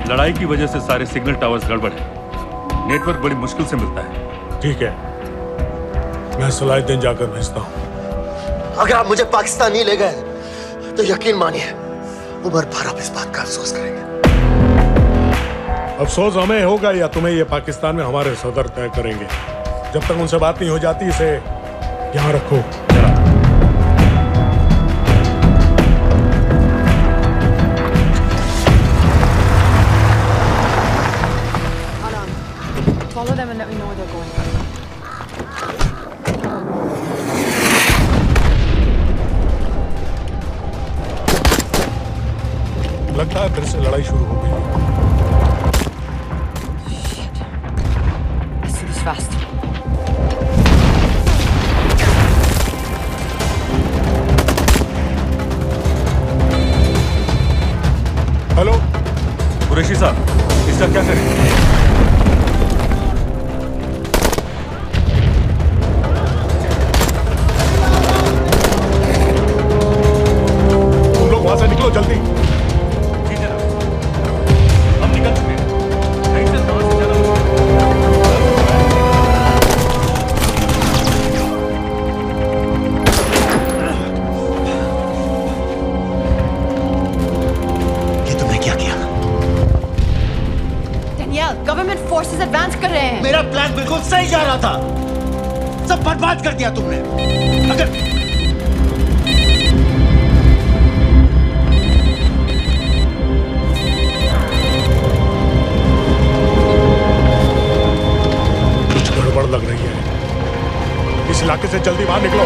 लड़ाई की वजह से सारे सिग्नल टावर्स गड़बड़ है, नेटवर्क बड़ी मुश्किल से मिलता है। ठीक है, मैं सलाहुद्दीन जाकर भेजता हूं। अगर आप मुझे पाकिस्तान नहीं ले गए तो यकीन मानिए उमर भर आप इस बात का अफसोस करेंगे। अफसोस हमें होगा या तुम्हें ये पाकिस्तान में हमारे सदर तय करेंगे। जब तक उनसे बात नहीं हो जाती इसे यहाँ रखो। Follow them and let me know where they're going. लगता है फिर से लड़ाई शुरू हो गई। Let's do this fast. Hello Qureshi साहब, इसका क्या करें? तुम लोग वहां से निकलो जल्दी। हम निकल चुके हैं। कहीं से कहां से जाना ये तुमने क्या किया? Danielle, गवर्नमेंट फोर्सेस एडवांस कर रहे हैं। मेरा प्लान बिल्कुल सही जा रहा था, सब बर्बाद कर दिया तुमने। अगर कुछ गड़बड़ लग रही है, इस इलाके से जल्दी बाहर निकलो।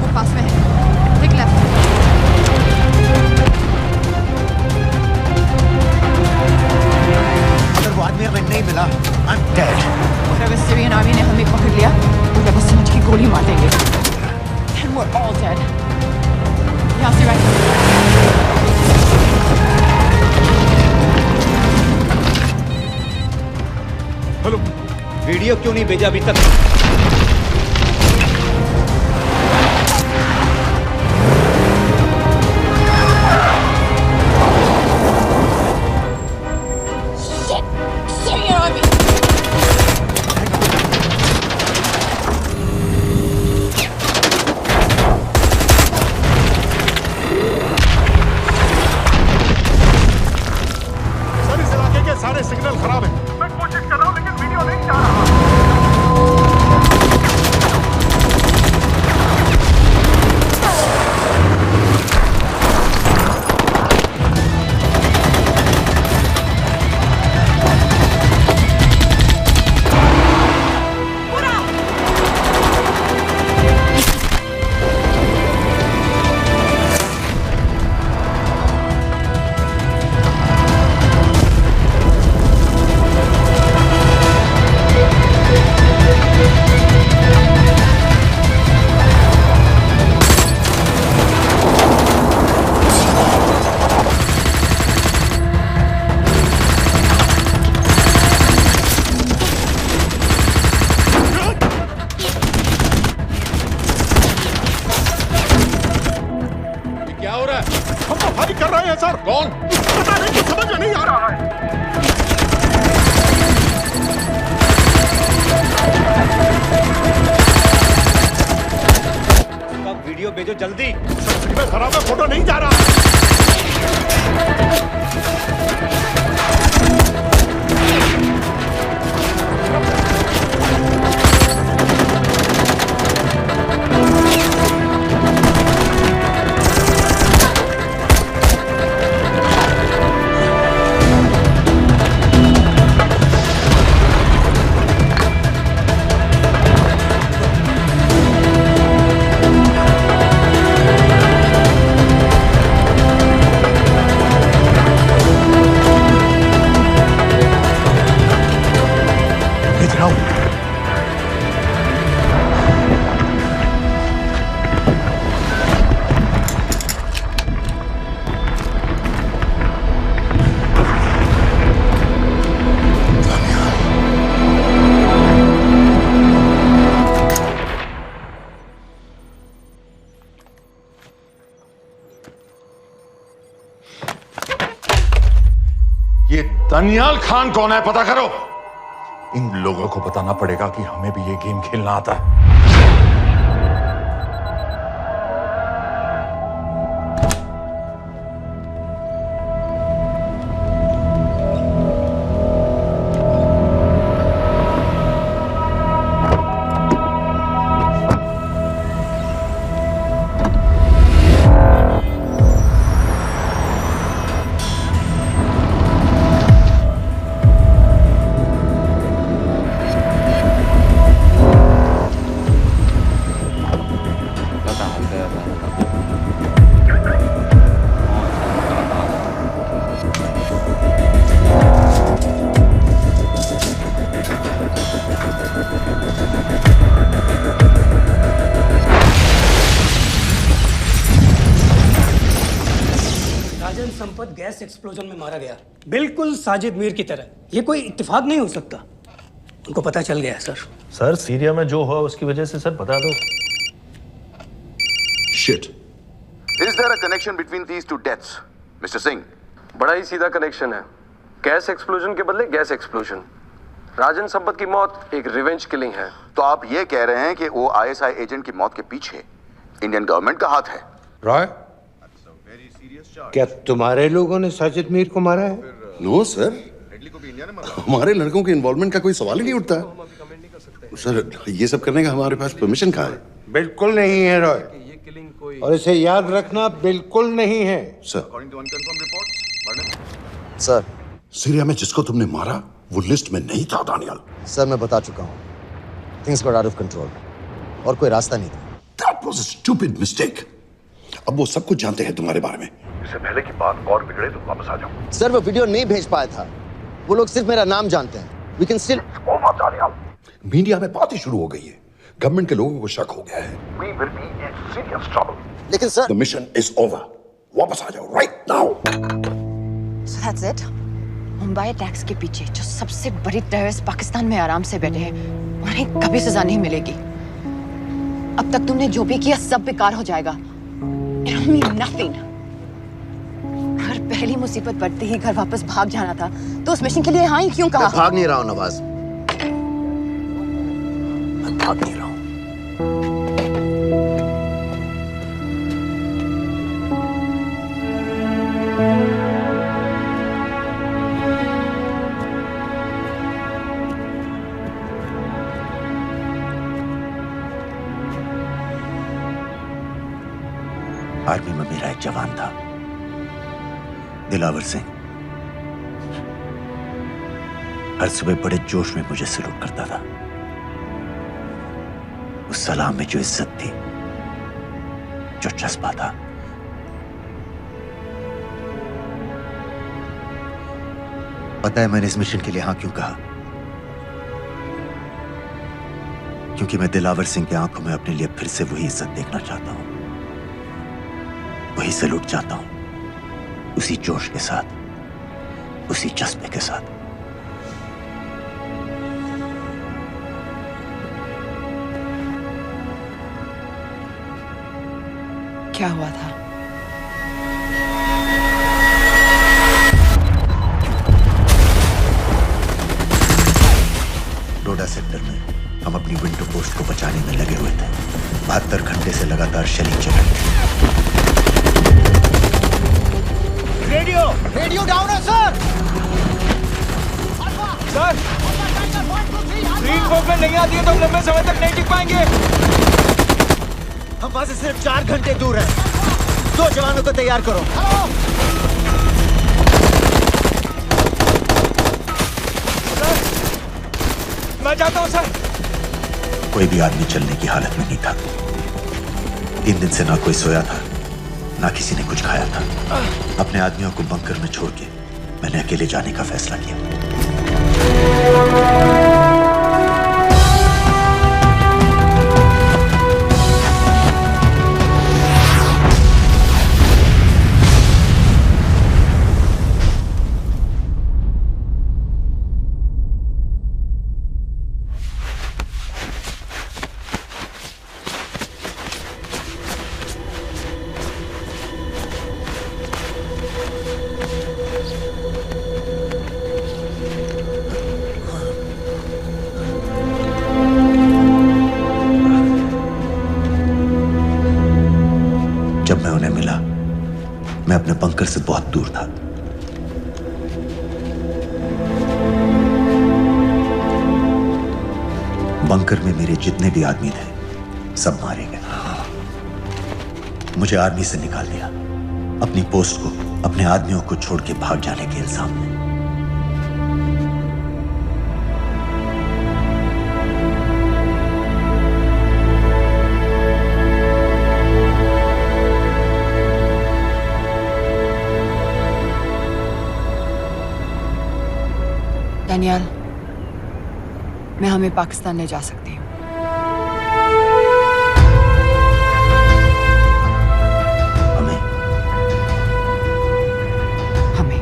वो पास में है। Take left. अगर वो आदमी हमें नहीं मिला, I'm dead. और अगर सीरियन आर्मी ने हमें पकड़ लिया तो वो बस समझ के गोली मार देंगे। Then we're all dead. यहाँ से right. हेलो, वीडियो क्यों नहीं भेजा अभी तक? Syrian army. सर इस इलाके के सारे सिग्नल खराब हैं। मैं कोशिश कर रहा हूं लेकिन वीडियो नहीं जा रहा। हम तो फायरिंग कर रहे हैं सर। कौन? पता नहीं, कुछ समझ में नहीं आ रहा है। जल्दी। में खराब है, फोटो नहीं जा रहा। ये दनियाल खान कौन है, पता करो। इन लोगों को बताना पड़ेगा कि हमें भी ये गेम खेलना आता है। संपत गैस एक्सप्लोजन में मारा गया, बिल्कुल साजिद मीर की तरह। ये कोई इत्तेफाक नहीं हो सकता। उनको पता चल गया है सर। सर सीरिया में जो हुआ उसकी वजह से सर बता दो। Shit. Is there a connection between these two deaths, Mr. Singh? बड़ा ही सीधा कनेक्शन है। गैस एक्सप्लोजन के बदले गैस एक्सप्लोजन। राजन संपत की मौत एक रिवेंज किलिंग है। तो आप ये कह रहे हैं कि वो ISI एजेंट की मौत के पीछे इंडियन गवर्नमेंट का हाथ है? रॉय, क्या तुम्हारे लोगों ने साजिद मीर को मारा है? नो सर, हमारे लड़कों के इन्वॉल्वमेंट का कोई सवाल ही नहीं उठता। सर ये सब करने का हमारे पास परमिशन कहाँ है? बिल्कुल नहीं है रॉय, और इसे याद रखना बिल्कुल नहीं है। सर सर सीरिया में जिसको तुमने मारा वो लिस्ट में नहीं था दानियाल। सर मैं बता चुका हूँ, things got out of control और कोई रास्ता नहीं था। That was a stupid mistake. अब वो सब कुछ जानते हैं तुम्हारे बारे में। इससे पहले की बात और बिगड़े तो वापस आ जाओ। सर वो वीडियो नहीं भेज पाया था, वो लोग सिर्फ मेरा नाम जानते हैं। We can still... मीडिया में बात ही शुरू हो गई है, गवर्नमेंट के लोगों को शक हो गया है। We will be in serious trouble. लेकिन sir The mission is over. वापस आ जाओ right now. So that's it? Mumbai attacks के पीछे जो सबसे बड़ी टेररिस्ट पाकिस्तान में आराम से बैठे हैं, उन्हें कभी सजा नहीं मिलेगी। अब तक तुमने जो भी किया सब बेकार हो जाएगा। It'll mean nothing. हर पहली मुसीबत पड़ते ही घर वापस भाग जाना था, तो उस मिशन के लिए हाँ ही क्यों कहा? मैं भाग नहीं रहा हूँ नवाज, मैं भाग नहीं रहा हूँ। आर्मी में मेरा एक जवान था, दिलावर सिंह। हर सुबह बड़े जोश में मुझे सलूट करता था। उस सलाम में जो इज्जत थी, जो जज्बा था, पता है मैंने इस मिशन के लिए हाँ क्यों कहा? क्योंकि मैं दिलावर सिंह की आंखों में अपने लिए फिर से वही इज्जत देखना चाहता हूं, वही सलूट चाहता हूं, उसी जोश के साथ, उसी जज्बे के साथ। क्या हुआ था? डोडा सेक्टर में हम अपनी विंडो पोस्ट को बचाने में लगे हुए थे। 72 घंटे से लगातार शेलिंग चल रही है। रेडियो डाउन है सर। सर ग्रीन फोकलेट नहीं आती है तो हम लंबे समय तक नहीं टिक पाएंगे। हम वहां से सिर्फ 4 घंटे दूर हैं। 2 जवानों को तैयार करो। सर मैं जाता हूं सर। कोई भी आदमी चलने की हालत में नहीं था। 3 दिन से ना कोई सोया था, ना किसी ने कुछ खाया था। अपने आदमियों को बंकर में छोड़ के मैंने अकेले जाने का फैसला किया। जब मैं उन्हें मिला, मैं अपने बंकर से बहुत दूर था। बंकर में मेरे जितने भी आदमी थे, सब मारे गए। मुझे आर्मी से निकाल दिया, अपनी पोस्ट को, अपने आदमियों को छोड़ के भाग जाने के इल्जाम में। डैनियल, मैं हमें पाकिस्तान ले जा सकती हूँ। हमें? हमें।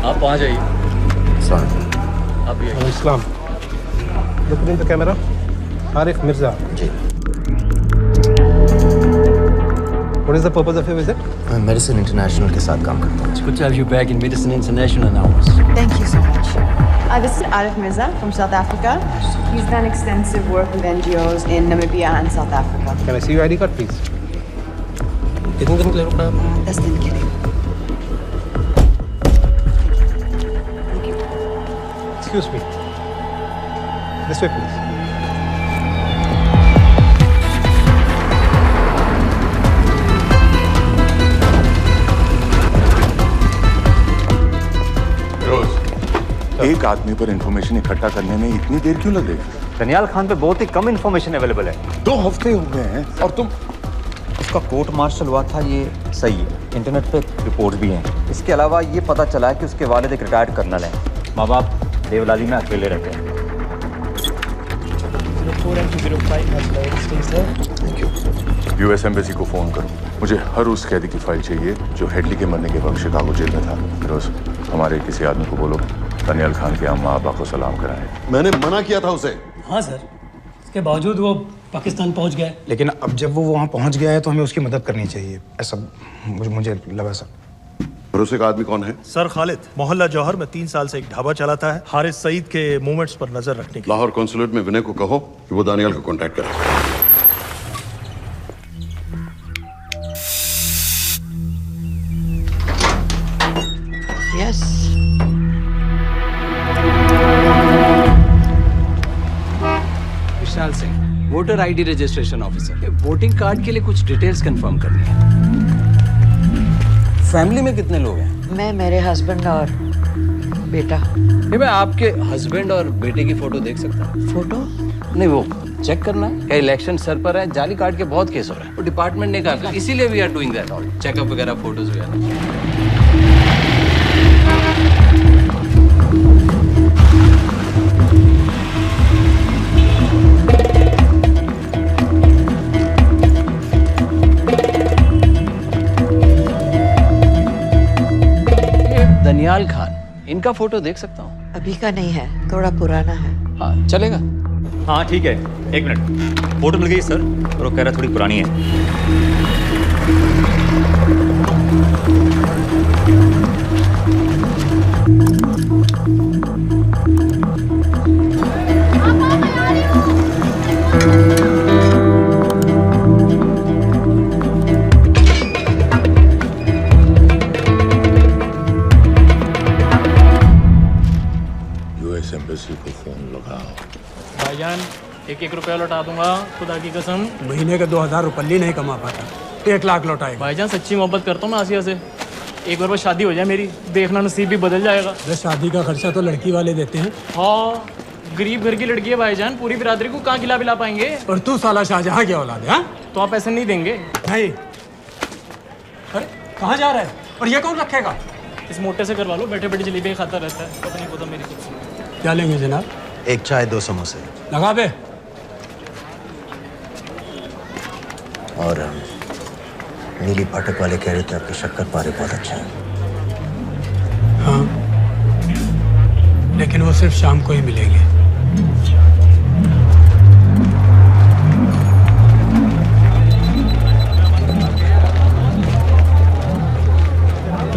आप वहाँ जाइए। आप ये Islam look in the camera. Arif Mirza ji. What is the purpose of your visit? मैं मेडिसिन इंटरनेशनल के साथ काम करता हूँ। It's good to have you back in Medicine International now. Thank you so much. This is Arif Mirza from South Africa. He's done extensive work with NGOs in Namibia and South Africa. Can I see your ID card, please? कितने दिन के लिए रुकना है? 10 दिन के लिए। Excuse me. This way, please. एक आदमी पर इंफॉर्मेशन इकट्ठा करने में इतनी देर क्यों लग रही? दनियाल खान पे बहुत ही कम इंफॉर्मेशन अवेलेबल है। 2 हफ्ते हो गए हैं और तुम। उसका कोर्ट मार्शल हुआ था, ये सही है। इंटरनेट पे रिपोर्ट भी हैं। इसके अलावा ये पता चला है कि उसके वालिद एक रिटायर्ड कर्नल हैं। माँ बाप देवलाली में अकेले रहते हैं। यूएस एम्बेसी को फोन करो। मुझे हर उस कैदी की फाइल चाहिए जो हेडली के मरने के वक्त शिकागो जेल में था। फिरोज, हमारे किसी आदमी को बोलो दनियाल खान के अम्मा अब्बा को सलाम कराएं। मैंने मना किया था उसे। हाँ सर, इसके बावजूद वो पाकिस्तान पहुंच गया। लेकिन अब जब वो वहाँ पहुंच गया है तो हमें उसकी मदद करनी चाहिए, ऐसा मुझे लगा सर। भरोसे का आदमी कौन है? सर खालिद, मोहल्ला जौहर में 3 साल से एक ढाबा चलाता है। हारिस सईद के मूवमेंट्स पर नजर रखने के। लाहौर कॉन्सुलेट में विनय को कहो कि वो दानियाल को कांटेक्ट करे। Yes. Vishal Singh, voter ID registration officer. Voting card के लिए कुछ डिटेल्स कंफर्म करनी है। फैमिली में कितने लोग हैं? मैं, मेरे हस्बैंड और बेटा। ये मैं आपके हस्बैंड और बेटे की फोटो देख सकता हूँ? फोटो? नहीं, वो चेक करना है। क्या इलेक्शन सर पर है? जाली कार्ड के बहुत केस हो रहे हैं। वो डिपार्टमेंट ने कहा, इसीलिए we are doing that all, checkup वगैरह, फोटोज वगैरह। दनियाल खान, इनका फोटो देख सकता हूँ? अभी का नहीं है, थोड़ा पुराना है। हाँ चलेगा। हाँ ठीक है, 1 मिनट। फोटो मिल गई सर, और वो कह रहा थोड़ी पुरानी है। यूएस एम्बेसी को फोन लगाओ। भाईजान 1-1 रुपया लौटा दूंगा, खुदा की कसम। महीने का 2000 रुपये नहीं कमा पाता, 1 लाख लौटाएगा। भाईजान सच्ची मोहब्बत करता हूँ मैं आसिया से, एक बार बस शादी हो जाए मेरी, देखना नसीब भी बदल जाएगा। शादी का खर्चा तो लड़की वाले देते हैं। हाँ, गरीब घर की लड़की है भाईजान, पूरी बिरादरी को कहाँ खिला पिला पाएंगे। और तू साला शाहजहां की औलाद है। हाँ? तो आप ऐसे नहीं देंगे? नहीं। अरे कहाँ जा रहा है? और ये कौन रखेगा? इस मोटे से करवा लो, बैठे बैठे जलेबी खाता रहता है, पता नहीं पता मेरी कुछ। क्या लेंगे जनाब? 1 चाय 2 समोसे। लगा बे। और नीली पाठक वाले कह रहे थे आपके शक्कर पारे बहुत अच्छा है। हाँ, लेकिन वो सिर्फ शाम को ही मिलेंगे।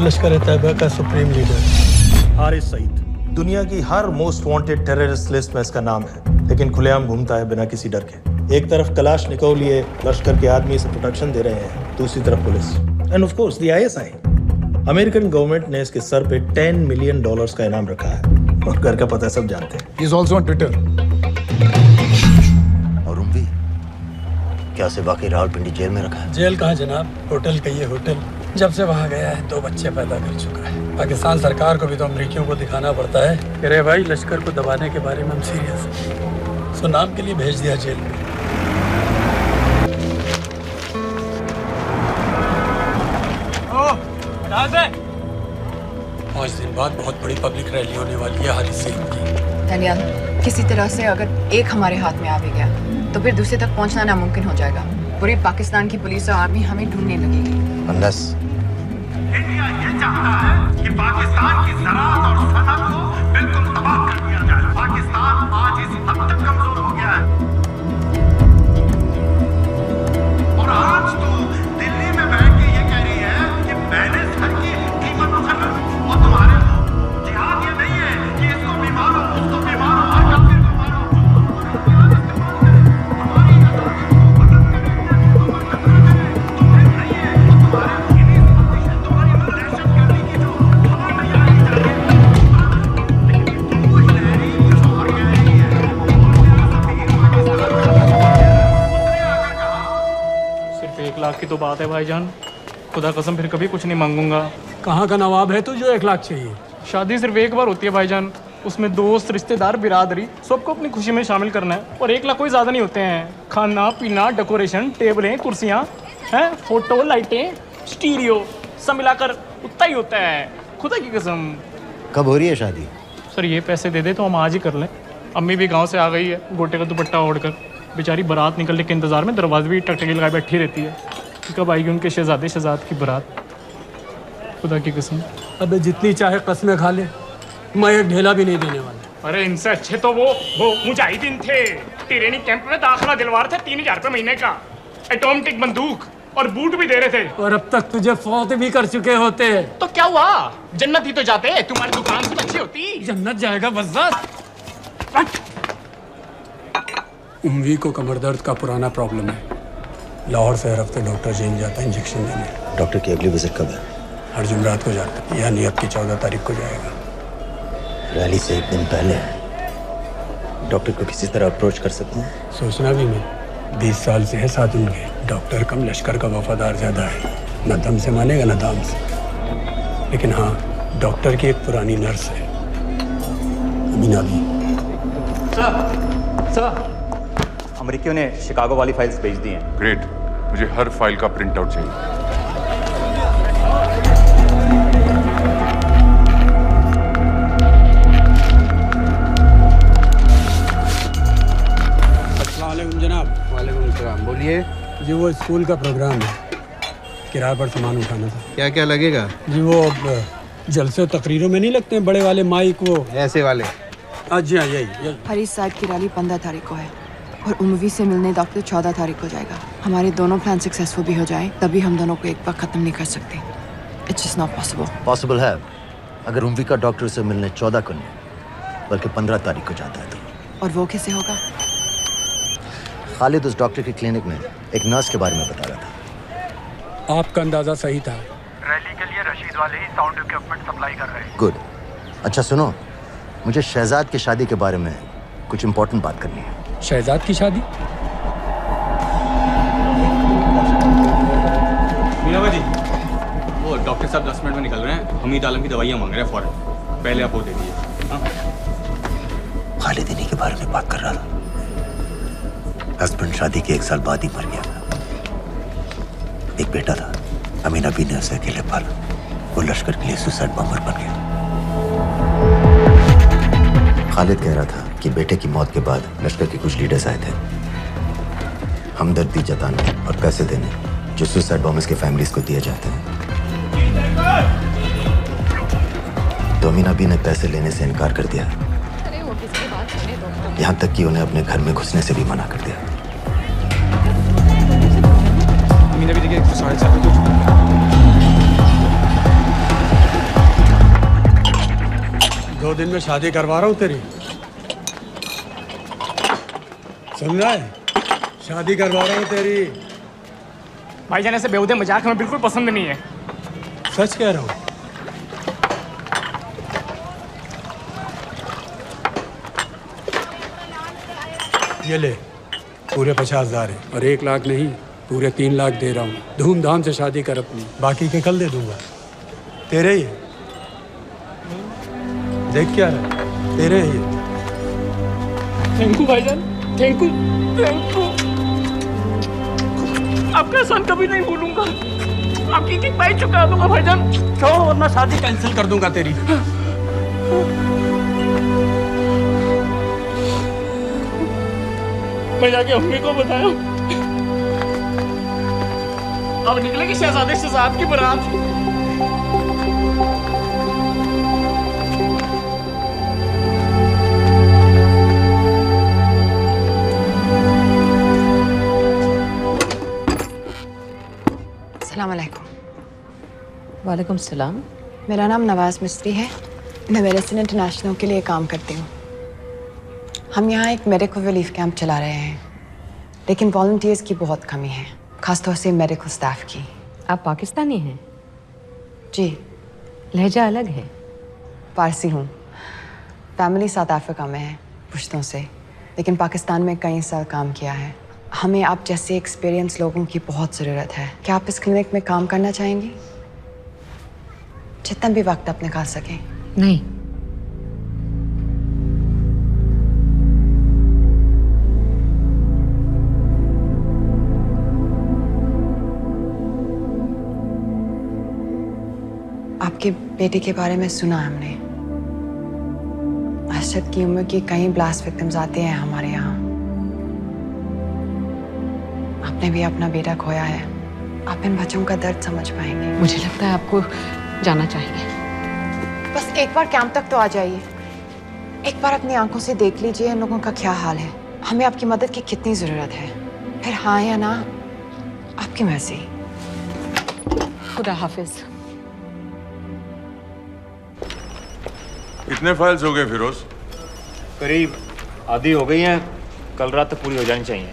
लश्कर तैयबा का सुप्रीम लीडर हारिस सईद, दुनिया की हर मोस्ट वांटेड टेररिस्ट लिस्ट में इसका नाम है, लेकिन खुलेआम घूमता है बिना किसी डर के। एक तरफ कलाशनिकोव लिए लश्कर के आदमी इसे प्रोटेक्शन दे रहे हैं, दूसरी तरफ police end of course the ISI। American government ने इसके सर पे $10 मिलियन का इनाम रखा है, और घर का पता सब जानते हैं। He is also on Twitter. और उम्वी, क्या से बाकी रावलपिंडी जेल में रखा है? जेल कहाँ जनाब, होटल का ये होटल। जब से वहाँ गया है 2 बच्चे पैदा कर चुका है। पाकिस्तान सरकार को भी तो अमरीकियों को दिखाना पड़ता है। अरे भाई, लश्कर को दबाने के बारे में हम सीरियस हैं। सो नाम के लिए भेज दिया जेल में। 5 दिन बाद बहुत बड़ी पब्लिक रैली होने वाली है हारिस सईद की। दनियाल, किसी तरह से अगर एक हमारे हाथ में आ भी गया तो फिर दूसरे तक पहुंचना नामुमकिन हो जाएगा। पूरी पाकिस्तान की पुलिस और आर्मी हमें ढूंढने लगेगी। इंडिया ये चाहता है कि पाकिस्तान की ज़राअत और सनअत को बिल्कुल तबाह कर दिया जाए। पाकिस्तान आज इस हद तक कमजोर हो गया है, और आज तो दिल्ली में बैठ के ये कह रही है कि मैंने सर की कीमत मुकर्रर, और तुम्हारे जिहाद ये नहीं है कि इसको भी मारो, उसको भी मारो, हर काफिर को मारो। सिर्फ 1 लाख की तो बात है भाईजान, खुदा कसम फिर कभी कुछ नहीं मांगूंगा। कहाँ का नवाब है तू जो 1 लाख चाहिए? शादी सिर्फ एक बार होती है भाईजान, उसमें दोस्त रिश्तेदार बिरादरी सबको अपनी खुशी में शामिल करना है, और 1 लाख कोई ज़्यादा नहीं होते हैं। खाना पीना, डेकोरेशन, टेबलें, कुर्सियाँ हैं, फोटो, लाइटें, स्टीरियो, सब मिलाकर उतना ही होता है, खुदा की कसम। कब हो रही है शादी? सर ये पैसे दे दे तो हम आज ही कर लें। अम्मी भी गांव से आ गई है, गोटे का दुपट्टा ओढ़कर, बेचारी बारात निकलने के इंतजार में दरवाजे भी टकटकी लगाए बैठी रहती है कि कब आएगी उनके शहजाद की बारात, खुदा की कसम। अबे जितनी चाहे कस्में खा ले, मैं एक ढेला भी नहीं देने वाला। अरे इनसे अच्छे तो वो मुजाहिदीन थे, तिरेनी कैंप में दाखिला दिलवा रहे थे 3000 रुपये महीने का, एटॉमिक बंदूक और बूट भी दे रहे थे। और अब तक तुझे फौत भी कर चुके होते। तो क्या हुआ, जन्नत ही तो जाते, तुम्हारी दुकान से अच्छी होती। जन्नत जाएगा बज़्ज़त। उम्वी को कमर दर्द का पुराना प्रॉब्लम है, लाहौर से हर हफ्ते डॉक्टर जेल जाता है इंजेक्शन देने। डॉक्टर की अगली विजिट कब है? हर जुमरात को जाता है, यानी अब की 14 तारीख को जाएगा। रैली से 1 दिन पहले डॉक्टर को किसी तरह अप्रोच कर सकते हैं? सोचना भी नहीं, 20 साल से है साथ उनके। डॉक्टर कम, लश्कर का वफादार ज्यादा है, न दम से मानेगा न दाम से। लेकिन हाँ, डॉक्टर की एक पुरानी नर्स है, अमीना भी। सर, अमेरिकियों ने शिकागो वाली फाइल्स भेज दी हैं। ग्रेट, मुझे हर फाइल का प्रिंट आउट चाहिए। जनाब। वालेकुम सलाम, बोलिए। जी वो स्कूल का प्रोग्राम है, किराए पर सामान उठाना था। क्या क्या लगेगा? जी वो जलसे तकरीरों में नहीं लगते हैं बड़े वाले माइक वो ऐसे वाले? जी हाँ, यही। हरीश साहब की रैली 15 तारीख को है और उमवी से मिलने डॉक्टर 14 तारीख को जाएगा। हमारे दोनों प्लान सक्सेसफुल भी हो जाए तभी हम दोनों को एक बार खत्म नहीं कर सकते। It's just not possible. Possible है अगर उमवी का डॉक्टर से मिलने 14 को नहीं बल्कि 15 तारीख को जाता है तो। और वो कैसे होगा? खालिद उस डॉक्टर की क्लिनिक में एक नर्स के बारे में बता रहा था। आपका अंदाजा सही था। रैली के लिए रशीद वाले ही साउंड इक्विपमेंट सप्लाई कर रहे हैं। गुड। अच्छा सुनो, मुझे शहजाद की शादी के बारे में कुछ इम्पोर्टेंट बात करनी है। शहजाद की शादी? मीनाबा जी, वो डॉक्टर साहब 10 मिनट में निकल रहे हैं। हमीद आलम की दवाइयाँ मांग रहे हैं फौरन। पहले आप वो दे दीजिए। खालिद इन्हीं के बारे में बात कर रहा था। हस्बैंड शादी के 1 साल बाद ही मर गया। एक बेटा था, अमीना बी ने उसे अकेले पाला। वो लश्कर के लिए सुसाइड बॉम्बर बन गया। खालिद कह रहा था कि बेटे की मौत के बाद लश्कर के कुछ लीडर्स आए थे हमदर्दी जताने और पैसे देने जो सुसाइड बॉम्बर्स के फैमिलीज को दिए जाते हैं। तो अमीना बी ने पैसे लेने से इनकार कर दिया। यहाँ तक कि उन्हें अपने घर में घुसने से भी मना कर दिया। अमीना भी देखिए 7:30 2 दिन में शादी करवा रहा हूँ तेरी। सुन रहा है? शादी करवा रहा हूँ तेरी। भाईजान ऐसे बेहुदे मजाक हमें बिल्कुल पसंद नहीं है। सच कह रहा हूँ। ये ले, पूरे 50,000 है और 1 लाख नहीं, पूरे 3 लाख दे रहा हूँ। धूमधाम से शादी कर अपनी, बाकी के कल दे दूंगा। तेरे ही है। देख क्या रहा, तेरे ही है। थैंक यू भाईजान, थैंक यू, थैंक यू। आपका एहसान कभी नहीं भूलूंगा। आपकी एक पाई चुका दूंगा भाईजान। छोड़ वरना शादी कैंसिल कर दूंगा तेरी। मैं जाके अम्मी को बताया। अब निकलेगी शहजादे शहजाद की बारात। अस्सलाम वालेकुम। वालेकुम सलाम। मेरा नाम नवाज मिस्त्री है। मैं मेडिसिन इंटरनेशनल के लिए काम करती हूँ। हम यहाँ एक मेडिकल रिलीफ कैंप चला रहे हैं, लेकिन वॉलंटियर्स की बहुत कमी है, खासतौर से मेडिकल स्टाफ की। आप पाकिस्तानी हैं? जी। लहजा अलग है। पारसी हूँ। फैमिली साउथ अफ्रीका में है, पुश्तों से, लेकिन पाकिस्तान में कई साल काम किया है। हमें आप जैसे एक्सपीरियंस लोगों की बहुत ज़रूरत है। क्या आप इस क्लिनिक में काम करना चाहेंगी? जितना भी वक्त आप निकाल सकें। नहीं। आपके बेटे के बारे में सुना हमने। अरशद की उम्र की कई ब्लास्ट विक्टिम्स आते हैं हमारे यहाँ। आपने भी अपना बेटा खोया है। आप इन बच्चों का दर्द समझ पाएंगे। मुझे लगता है आपको जाना चाहिए। बस एक बार कैंप तक तो आ जाइए। एक बार अपनी आंखों से देख लीजिए इन लोगों का क्या हाल है। हमें आपकी मदद की कितनी जरूरत है। फिर हाँ या ना, आपकी मर्जी। खुदा हाफिज। कितने फाइल्स हो गए फिरोज? करीब आधी हो गई हैं। कल रात तक पूरी हो जानी चाहिए।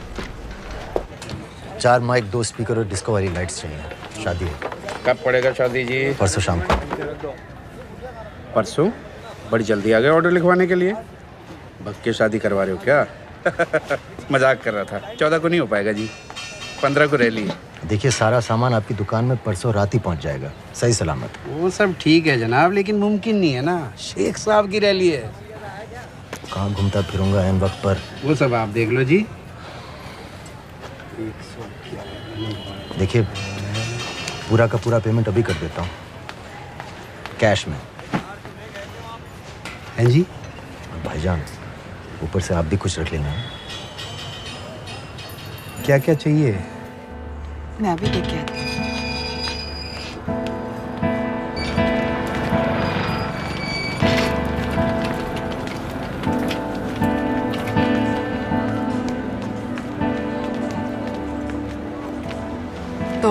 4 माइक, 2 स्पीकर और डिस्को वाली लाइट्स चाहिए। शादी है। कब पड़ेगा शादी जी? परसों शाम को। परसों? बड़ी जल्दी आ गए ऑर्डर लिखवाने के लिए। भग के शादी करवा रहे हो क्या? मजाक कर रहा था। 14 को नहीं हो पाएगा जी, 15 को रैली है। देखिए, सारा सामान आपकी दुकान में परसों रात ही पहुंच जाएगा, सही सलामत। वो सब ठीक है जनाब, लेकिन मुमकिन नहीं है ना। शेख साहब की रैली है। कहाँ घूमता फिरूंगा इन वक्त पर? वो सब आप देख लो जी। देखिए, पूरा का पूरा पेमेंट अभी कर देता हूँ, कैश में। हैं जी? भाईजान, ऊपर से आप भी कुछ रख लेना। क्या क्या चाहिए? मैं अभी देख के आती हूँ।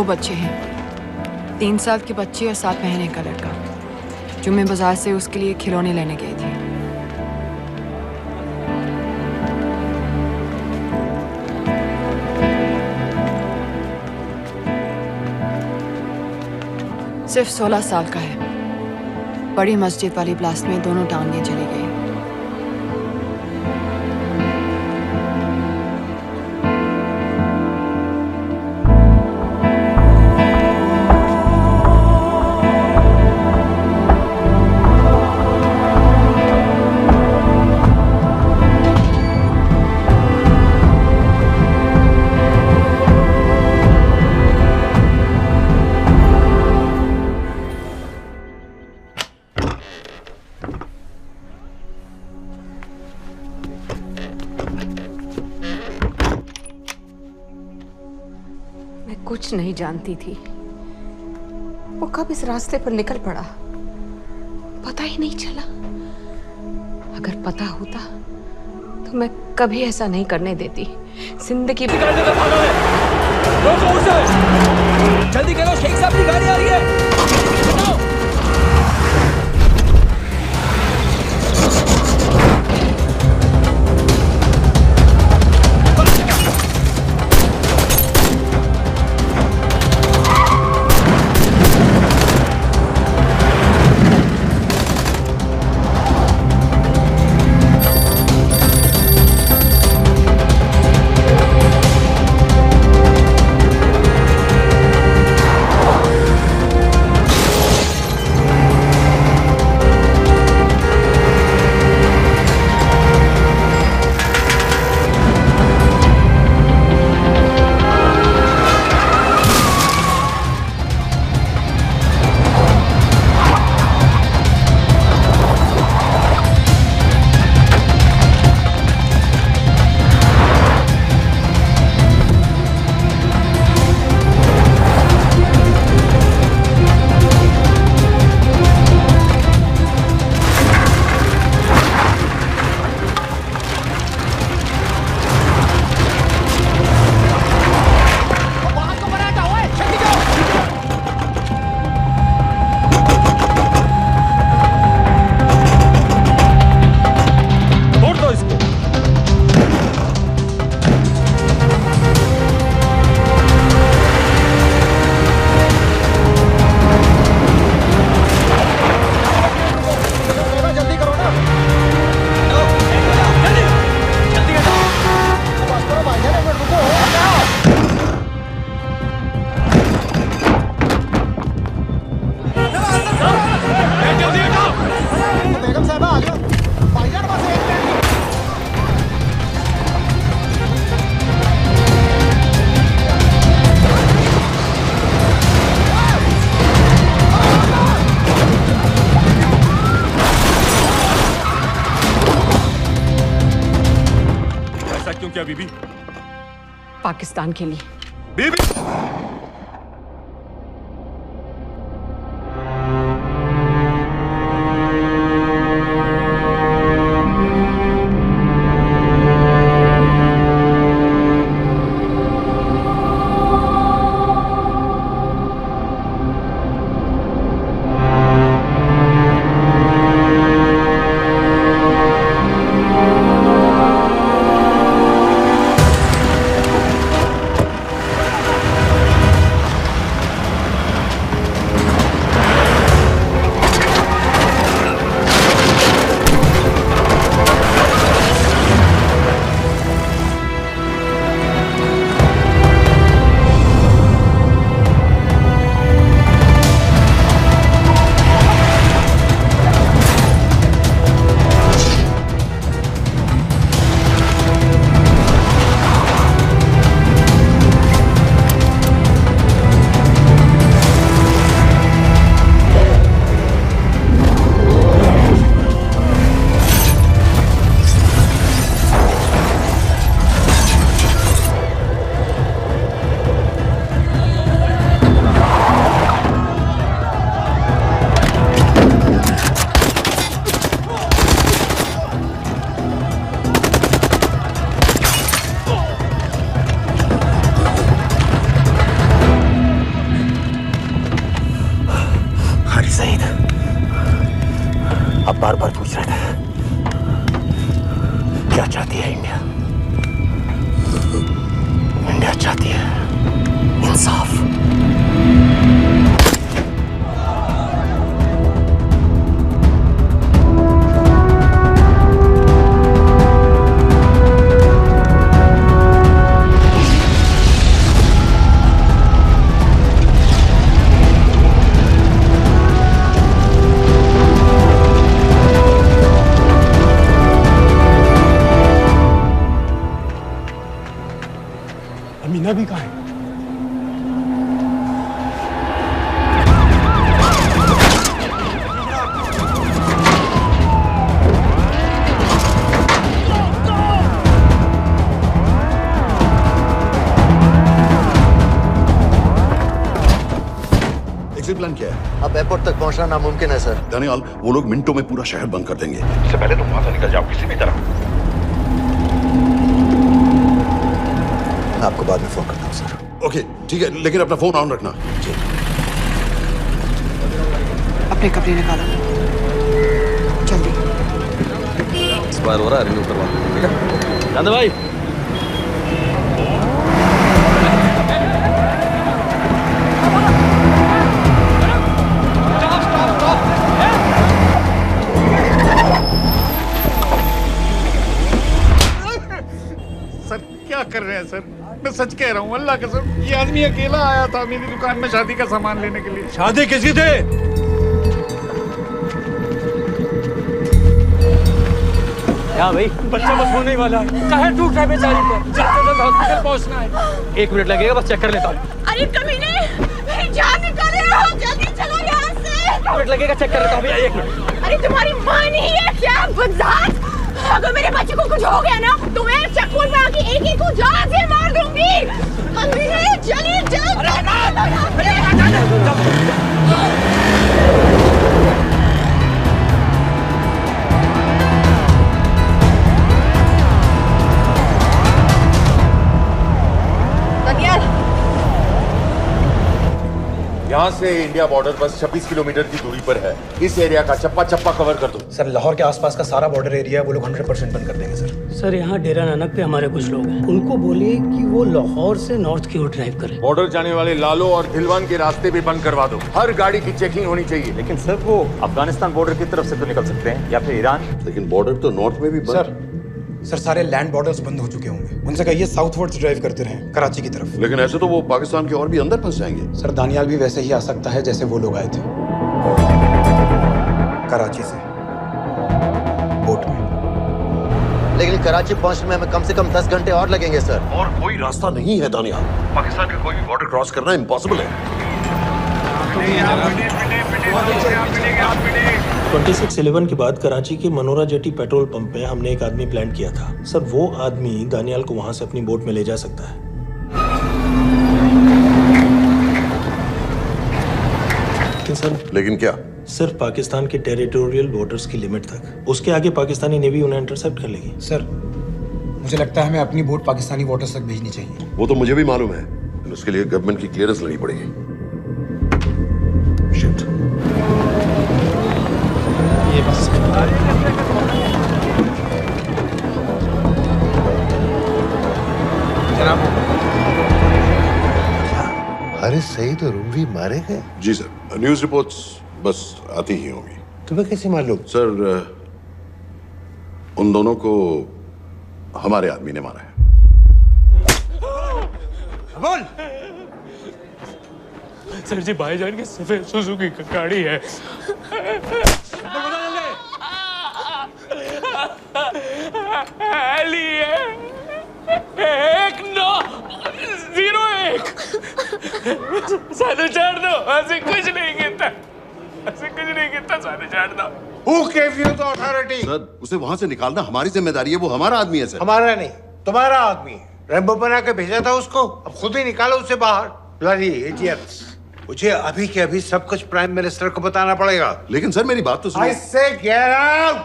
2 बच्चे हैं, 3 साल की बच्ची और 7 महीने का लड़का, जो मैं बाजार से उसके लिए खिलौने लेने गई थी। सिर्फ 16 साल का है। बड़ी मस्जिद वाली ब्लास्ट में दोनों टांगें चली गई। कुछ नहीं जानती थी वो कब इस रास्ते पर निकल पड़ा, पता ही नहीं चला। अगर पता होता तो मैं कभी ऐसा नहीं करने देती। जिंदगी जल्दी करो, शेख साहब की गाड़ी आ रही है। क्या बीबी? पाकिस्तान के लिए। बीबी बार बार पूछ रहे थे क्या चाहती है इंडिया। इंडिया चाहती है इंसाफ। अमीना भी कहाँ है? एग्जिट प्लान क्या है? अब एयरपोर्ट तक पहुंचना नामुमकिन है सर। दानियाल, वो लोग मिनटों में पूरा शहर बंद कर देंगे। इससे पहले तुम वहां से निकल जाओ किसी भी तरह। आपको बाद में फोन करता हूँ सर। ओके ठीक है, लेकिन अपना फोन ऑन रखना। अपने कपड़े निकालो जल्दी। एक्सपायर हो रहा है, रिन्यू करवा लो, ठीक है? चांद भाई सर क्या कर रहे हैं सर? मैं सच कह रहा हूँ, अल्लाह कसम, ये आदमी अकेला आया था मेरी दुकान में शादी का सामान लेने के लिए। शादी किसकी थी? क्या भाई? बच्चा बस होने वाला है। कहाँ टूट रहा है बेचारी पर? जाते जाते हॉस्पिटल पहुंचना है। 1 मिनट लगेगा, बस चेक कर लेता हूँ। अरे कमीने, मेरी जान निकाल रहे हो, जल्दी चलो यहाँ से। 1 मिनट लगेगा, चेक कर लेता हूँ भैया, 1 मिनट। अरे तुम्हारी माँ नहीं है क्या बदजात? अगर मेरे बच्चे को कुछ हो गया ना तो मैं चक्कू में आके एक को जान से मार दूंगी। कमीने चलिए यहाँ से इंडिया बॉर्डर बस 26 किलोमीटर की दूरी पर है। इस एरिया का चप्पा चप्पा कवर कर दो। सर लाहौर के आसपास का सारा बॉर्डर एरिया वो लोग 100% बंद कर देंगे सर। सर यहाँ डेरा नानक पे हमारे कुछ लोग हैं, उनको बोलिए कि वो लाहौर से नॉर्थ की ओर ड्राइव करें। बॉर्डर जाने वाले लालो और धिलवान के रास्ते भी बंद करवा दो। हर गाड़ी की चेकिंग होनी चाहिए। लेकिन सर वो अफगानिस्तान बॉर्डर की तरफ से तो निकल सकते हैं, या फिर ईरान। लेकिन बॉर्डर तो नॉर्थ में भी बंद। सर सारे लैंड बॉर्डर्स बंद हो चुके होंगे। उनसे कहिए साउथवर्ड्स ड्राइव करते रहें कराची की तरफ। लेकिन ऐसे तो वो पाकिस्तान के और भी अंदर फंस जाएंगे। सर दानियाल भी वैसे ही आ सकता है जैसे वो लोग आए थे, कराची से बोट में। लेकिन कराची पहुंचने में हमें कम से कम 10 घंटे और लगेंगे सर। और कोई रास्ता नहीं है दानियाल, पाकिस्तान का कोई भी बॉर्डर क्रॉस करना इम्पॉसिबल है। 26/11 के बाद कराची के मनोरा जेटी पेट्रोल पंप में हमने एक आदमी प्लान किया था सर। वो आदमी दानियाल को वहां से अपनी बोट में ले जा सकता है। लेकिन क्या? सिर्फ पाकिस्तान के टेरिटोरियल बॉर्डर्स की लिमिट तक। उसके आगे पाकिस्तानी नेवी उन्हें इंटरसेप्ट कर लेगी। सर मुझे लगता है हमें अपनी बोट पाकिस्तानी वाटर्स तक भेजनी चाहिए। वो तो मुझे भी मालूम है, लेकिन उसके लिए गवर्नमेंट की क्लियरेंस लेनी पड़ेगी। शिट। ये बस जनाब। अरे सही तो रूमवी मारे गए? जी सर, न्यूज़ रिपोर्ट्स बस आती ही होंगी। तुम्हें कैसे मालूम? सर उन दोनों को हमारे आदमी ने मारा है। बोल। सर जी भाईजान की सफेद सुजुकी की गाड़ी है। साधु छोड़ दो, ऐसे कुछ नहीं गिरता, ऐसे कुछ नहीं गिरता, साधु छोड़ दो। Who gave you the authority? Sir उसे वहां से निकालना हमारी जिम्मेदारी है, वो हमारा आदमी है सर। हमारा नहीं, तुम्हारा आदमी। रैम्बो बना के भेजा था उसको, अब खुद ही निकालो उसे बाहर। Bloody idiots! मुझे अभी के अभी सब कुछ प्राइम मिनिस्टर को बताना पड़ेगा। लेकिन सर मेरी बात तो सुनो। I say get out!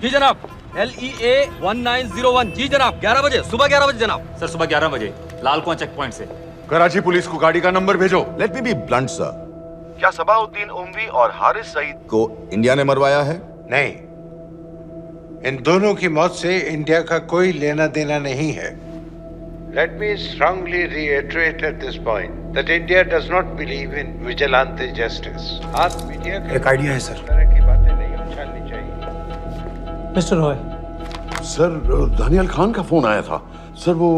जी जनाब, LEA 1901। जी जनाब, 11 बजे, सुबह 11 बजे जनाब। सर सुबह 11 बजे लाल कुआं चेक पॉइंट से। कराची पुलिस को गाड़ी का नंबर भेजो। Let me be blunt sir, क्या सबाउद्दीन उमवी और हारिस सईद को इंडिया ने मरवाया है? नहीं, इन दोनों की मौत से इंडिया का कोई लेना देना नहीं है। Let me strongly reiterate at this point that India does not believe in vigilante justice. आप मीडिया एक आइडिया है सर। इस तरह की बातें नहीं उछालनी चाहिए। मिस्टर रॉय, सर दानियल खान का फोन आया था। सर वो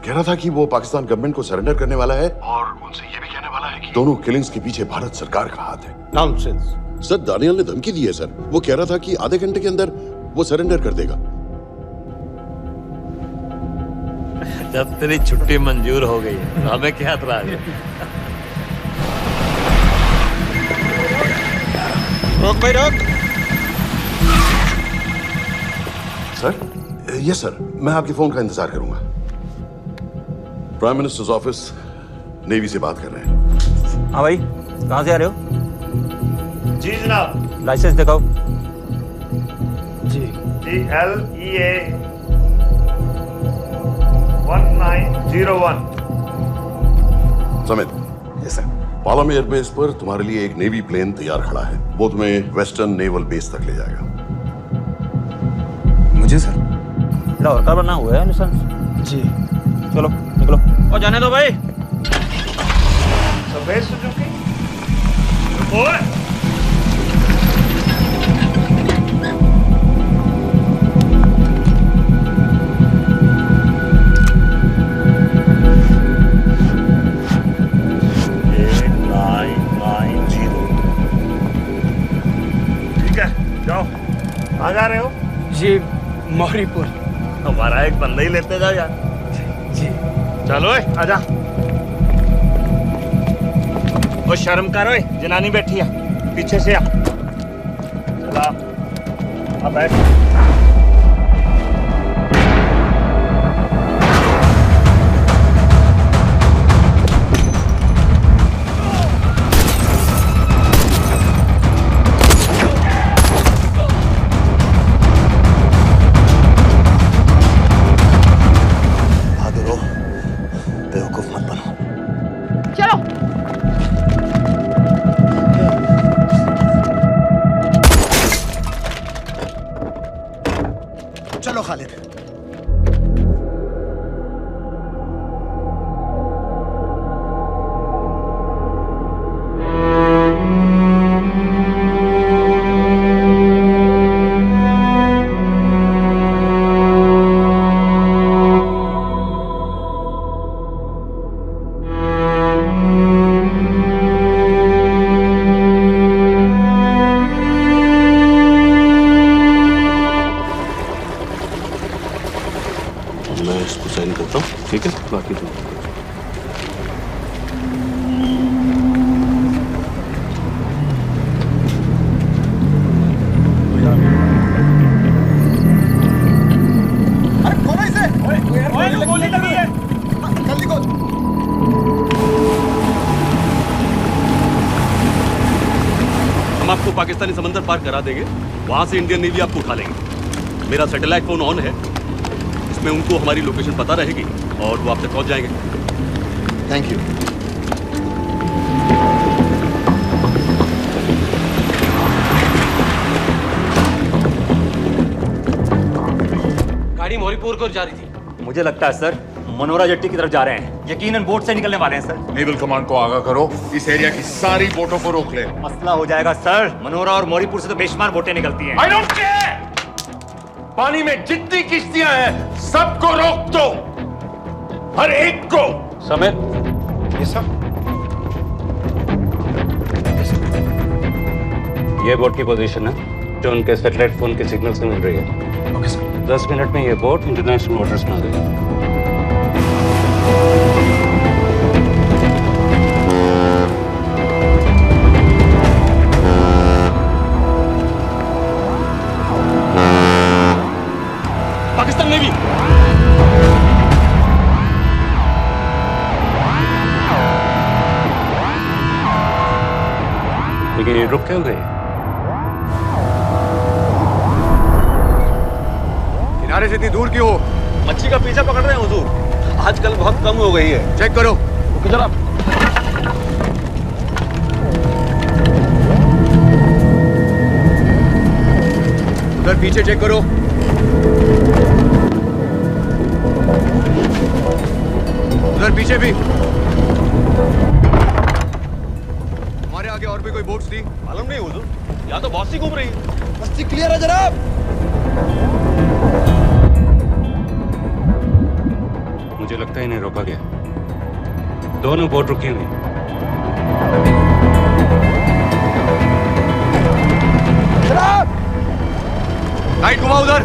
कह रहा था कि वो पाकिस्तान गवर्नमेंट को सरेंडर करने वाला है और उनसे ये भी कहने वाला है कि दोनों किलिंग्स के पीछे भारत सरकार का हाथ है। नॉनसेंस। सर दानियल ने धमकी दी है सर। वो कह रहा था कि आधे घंटे के अंदर वो सरेंडर कर देगा। जब तेरी छुट्टी मंजूर हो गई है तो हमें क्या एतराज है? रोक भाई रोक। सर यस सर, मैं आपके फोन का इंतजार करूंगा। प्राइम मिनिस्टर्स ऑफिस नेवी से बात कर रहे हैं। हाँ भाई, कहाँ से आ रहे हो? जी जनाब। लाइसेंस दिखाओ। जी LEA 1901। Samit. Yes sir. Palam airbase पर तुम्हारे लिए एक नेवी प्लेन तैयार खड़ा है। वो तुम्हें वेस्टर्न नेवल बेस तक ले जाएगा। मुझे सर? लाहौर का बना हुआ है लाइसेंस। जी। चलो निकलो। और जाने दो भाई। सफेद सुजुकी। ओए। जाओ। कहाँ जा रहे हो? जी मौरीपुर। हमारा एक बंदा ही लेते जाओ यार। जी। चलो आजा। ओ शर्म करो, जनानी बैठी है, पीछे से आ। चला अब बैठ। चलो खालिद। मैं इसको साइन करता हूँ, ठीक है? बाकी तुम गोली लगी है। जल्दी खोल। हम आपको पाकिस्तानी समंदर पार करा देंगे, वहां से इंडियन नेवी आपको उठा लेंगे। मेरा सैटेलाइट फोन ऑन है, इसमें उनको हमारी लोकेशन पता रहेगी और वो आप तक पहुंच जाएंगे। Thank you. गाड़ी मौरीपुर को जा रही थी। मुझे लगता है सर मनोरा जेट्टी की तरफ जा रहे हैं। यकीनन बोट से निकलने वाले हैं सर। नेवल कमांड को आगाह करो, इस एरिया की सारी बोटों को रोक ले। मसला हो जाएगा सर। मनोरा और मौरीपुर से तो बेशुमार बोटें निकलती हैं। I don't care! पानी में जितनी किश्तियां हैं सबको रोक दो, हर एक को। समित। ये सब ये बोट की पोजीशन है जो उनके सैटेलाइट फोन के सिग्नल से मिल रही है। Okay sir. 10 मिनट में ये बोट इंटरनेशनल वाटर्स में आ गई। पाकिस्तान नेवी। लेकिन ये रुक क्यों गए? किनारे से इतनी दूर क्यों हो? मच्छी का पीछा पकड़ रहे हैं हुजूर। आजकल बहुत कम हो गई है। चेक करो। ओके जनाब। उधर पीछे चेक करो। उधर पीछे भी। हमारे आगे और भी कोई बोट्स थी? मालूम नहीं हुजूर, यहाँ तो बहुत सी घूम रही है। बस्ती क्लियर है जनाब। मुझे लगता है इन्हें रोका गया। दोनों बोट रुकी हुई। जनाब! लाइट घुमाओ उधर।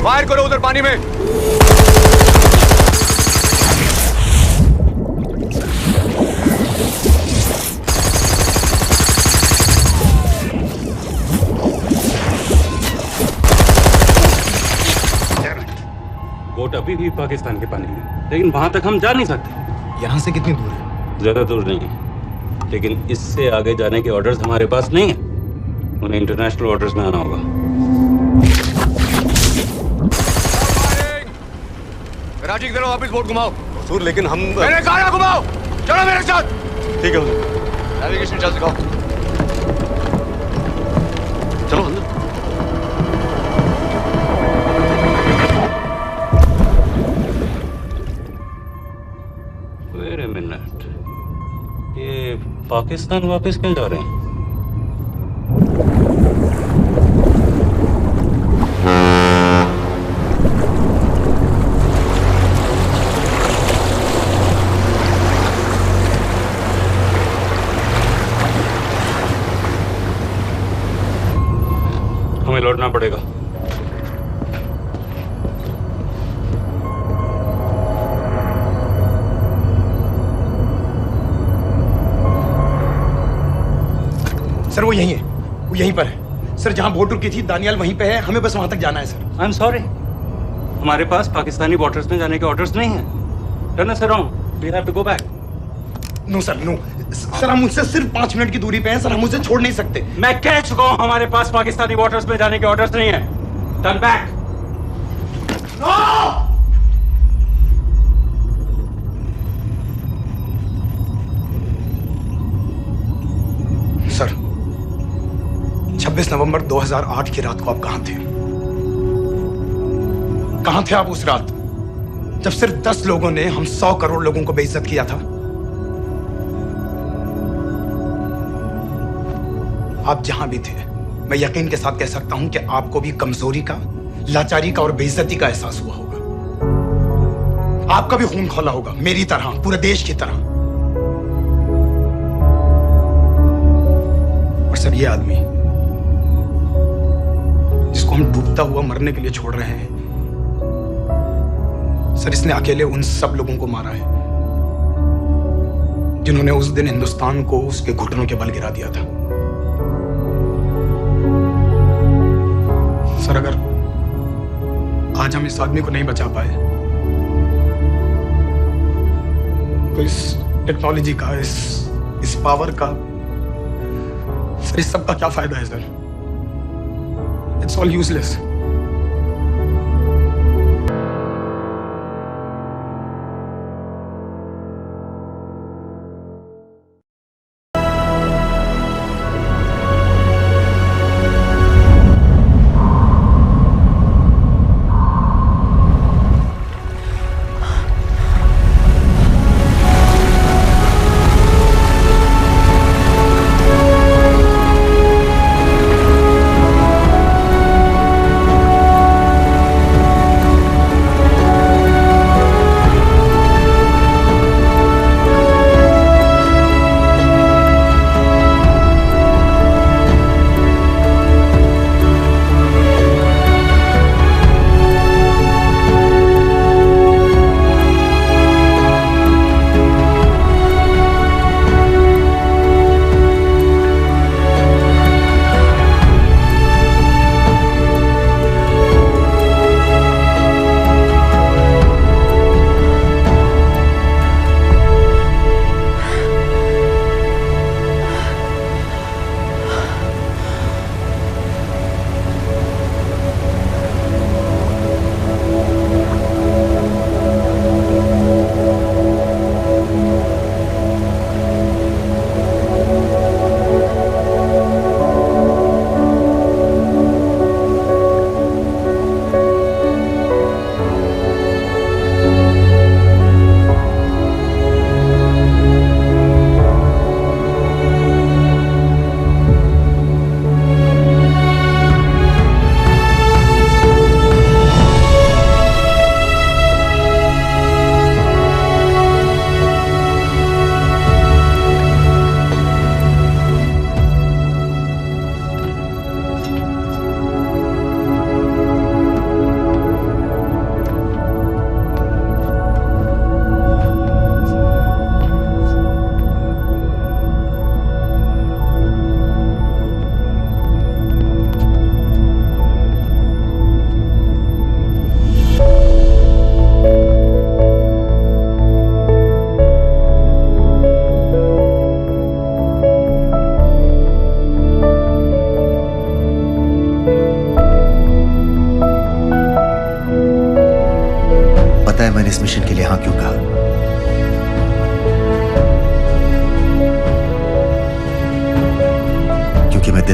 फायर करो उधर पानी में। बोट अभी भी पाकिस्तान के पानी में, लेकिन वहां तक हम जा नहीं सकते। यहाँ से कितनी दूर है? ज्यादा दूर नहीं है, लेकिन इससे आगे जाने के ऑर्डर्स हमारे पास नहीं है। उन्हें इंटरनेशनल ऑर्डर्स में आना होगा। राजी की तरफ वापस बोट घुमाओ। हुजूर लेकिन हम मैंने कहा ना घुमाओ। चलो मेरे साथ। ठीक है हुजूर। नेविगेशन चल सिखाओ। चलो अंदर। वेट अ मिनट, ये पाकिस्तान वापस क्यों जा रहे हैं? हमें लौटना पड़ेगा। सर वो यहीं है, वो यहीं पर है। सर जहां बोट रुकी थी दानियाल वहीं पे है, हमें बस वहां तक जाना है सर। आई एम सॉरी, हमारे पास पाकिस्तानी वाटर्स में जाने के ऑर्डर्स नहीं है। Turn us around, we have to go back. No sir, no sir, हम उनसे सिर्फ 5 मिनट की दूरी पे हैं सर, हम उसे छोड़ नहीं सकते। मैं कह चुका हूं हमारे पास पाकिस्तानी वाटर्स में जाने के ऑर्डर्स नहीं है। Turn back. सर 26 नवंबर 2008 की रात को आप कहां थे? कहां थे आप उस रात जब सिर्फ 10 लोगों ने हम 100 करोड़ लोगों को बेइज्जत किया था? आप जहां भी थे, मैं यकीन के साथ कह सकता हूं कि आपको भी कमजोरी का, लाचारी का और बेइज्जती का एहसास हुआ होगा। आपका भी खून खौला होगा, मेरी तरह, पूरे देश की तरह। और सर ये आदमी जिसको हम डूबता हुआ मरने के लिए छोड़ रहे हैं, सर इसने अकेले उन सब लोगों को मारा है जिन्होंने उस दिन हिंदुस्तान को उसके घुटनों के बल गिरा दिया था। सर अगर आज हम इस आदमी को नहीं बचा पाए तो इस टेक्नोलॉजी का, इस पावर का, सर इस सब का क्या फायदा है sir? It's all useless.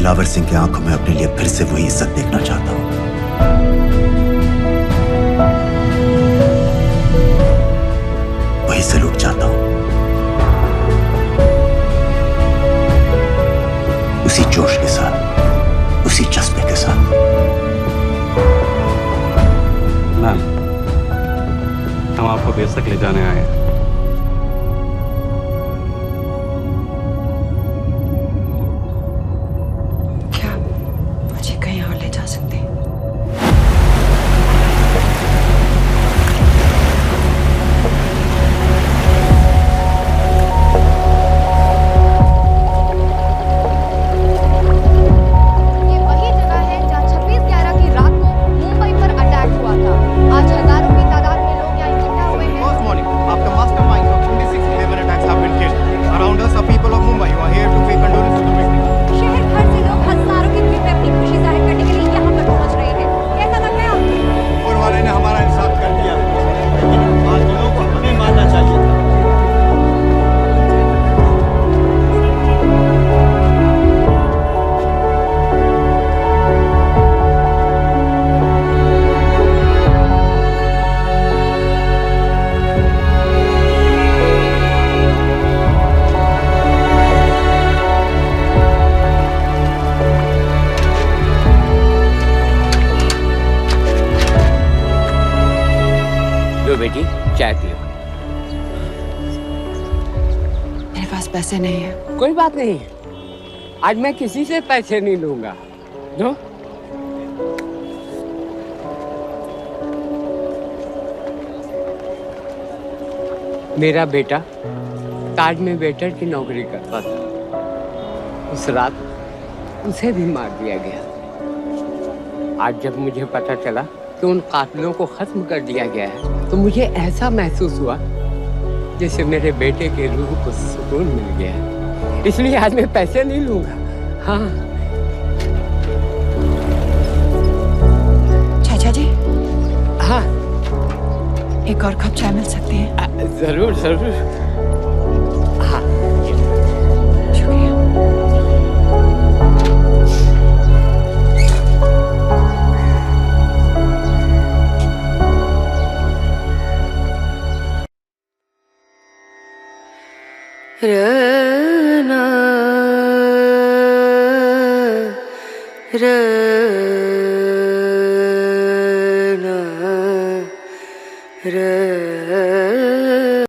Dilawar Singh की आंखों में अपने लिए फिर से वही इज्जत देखना चाहता हूं। वही सैल्यूट चाहता हूं, उसी जोश के साथ, उसी जज्बे के साथ। मैम, हम आपको बेस तक ले जाने आए हैं। मुझे कहीं और ले जा सकते हैं? ये वही जगह है जहाँ 26/11 की रात को मुंबई पर अटैक हुआ था। आज हजारों की तादाद में लोग यहाँ इकट्ठा हुए हैं। First morning, after masterminds of 26/11 attacks have been killed, around us are people of Mumbai who are here to pay condolences to the victims. शहर भर से लोग हजारों की भीड़ में अपनी खुशी जाहिर करने के लिए यहाँ पर पहुँच रहे हैं। कैसा लग रहा है आपको? ऊपर वाले ने हमारा इंसाफ कर दिया, लेकिन बादलों को हमें मानना चाहिए था। लो बेटी, चाय पियो। मेरे पास पैसे नहीं है। कोई बात नहीं, आज मैं किसी से पैसे नहीं लूंगा। लो। मेरा बेटा ताज में वेटर की नौकरी करता था। उस रात उसे भी मार दिया गया। आज जब मुझे पता चला कि उन कातिलों को खत्म कर दिया गया है, तो मुझे ऐसा महसूस हुआ जैसे मेरे बेटे के रूह को सुकून मिल गया है। इसलिए आज मैं पैसे नहीं लूंगा। हाँ। चाचा जी। हाँ। एक और कप चाय मिल सकती है? जरूर जरूर। हाँ। रना रना रना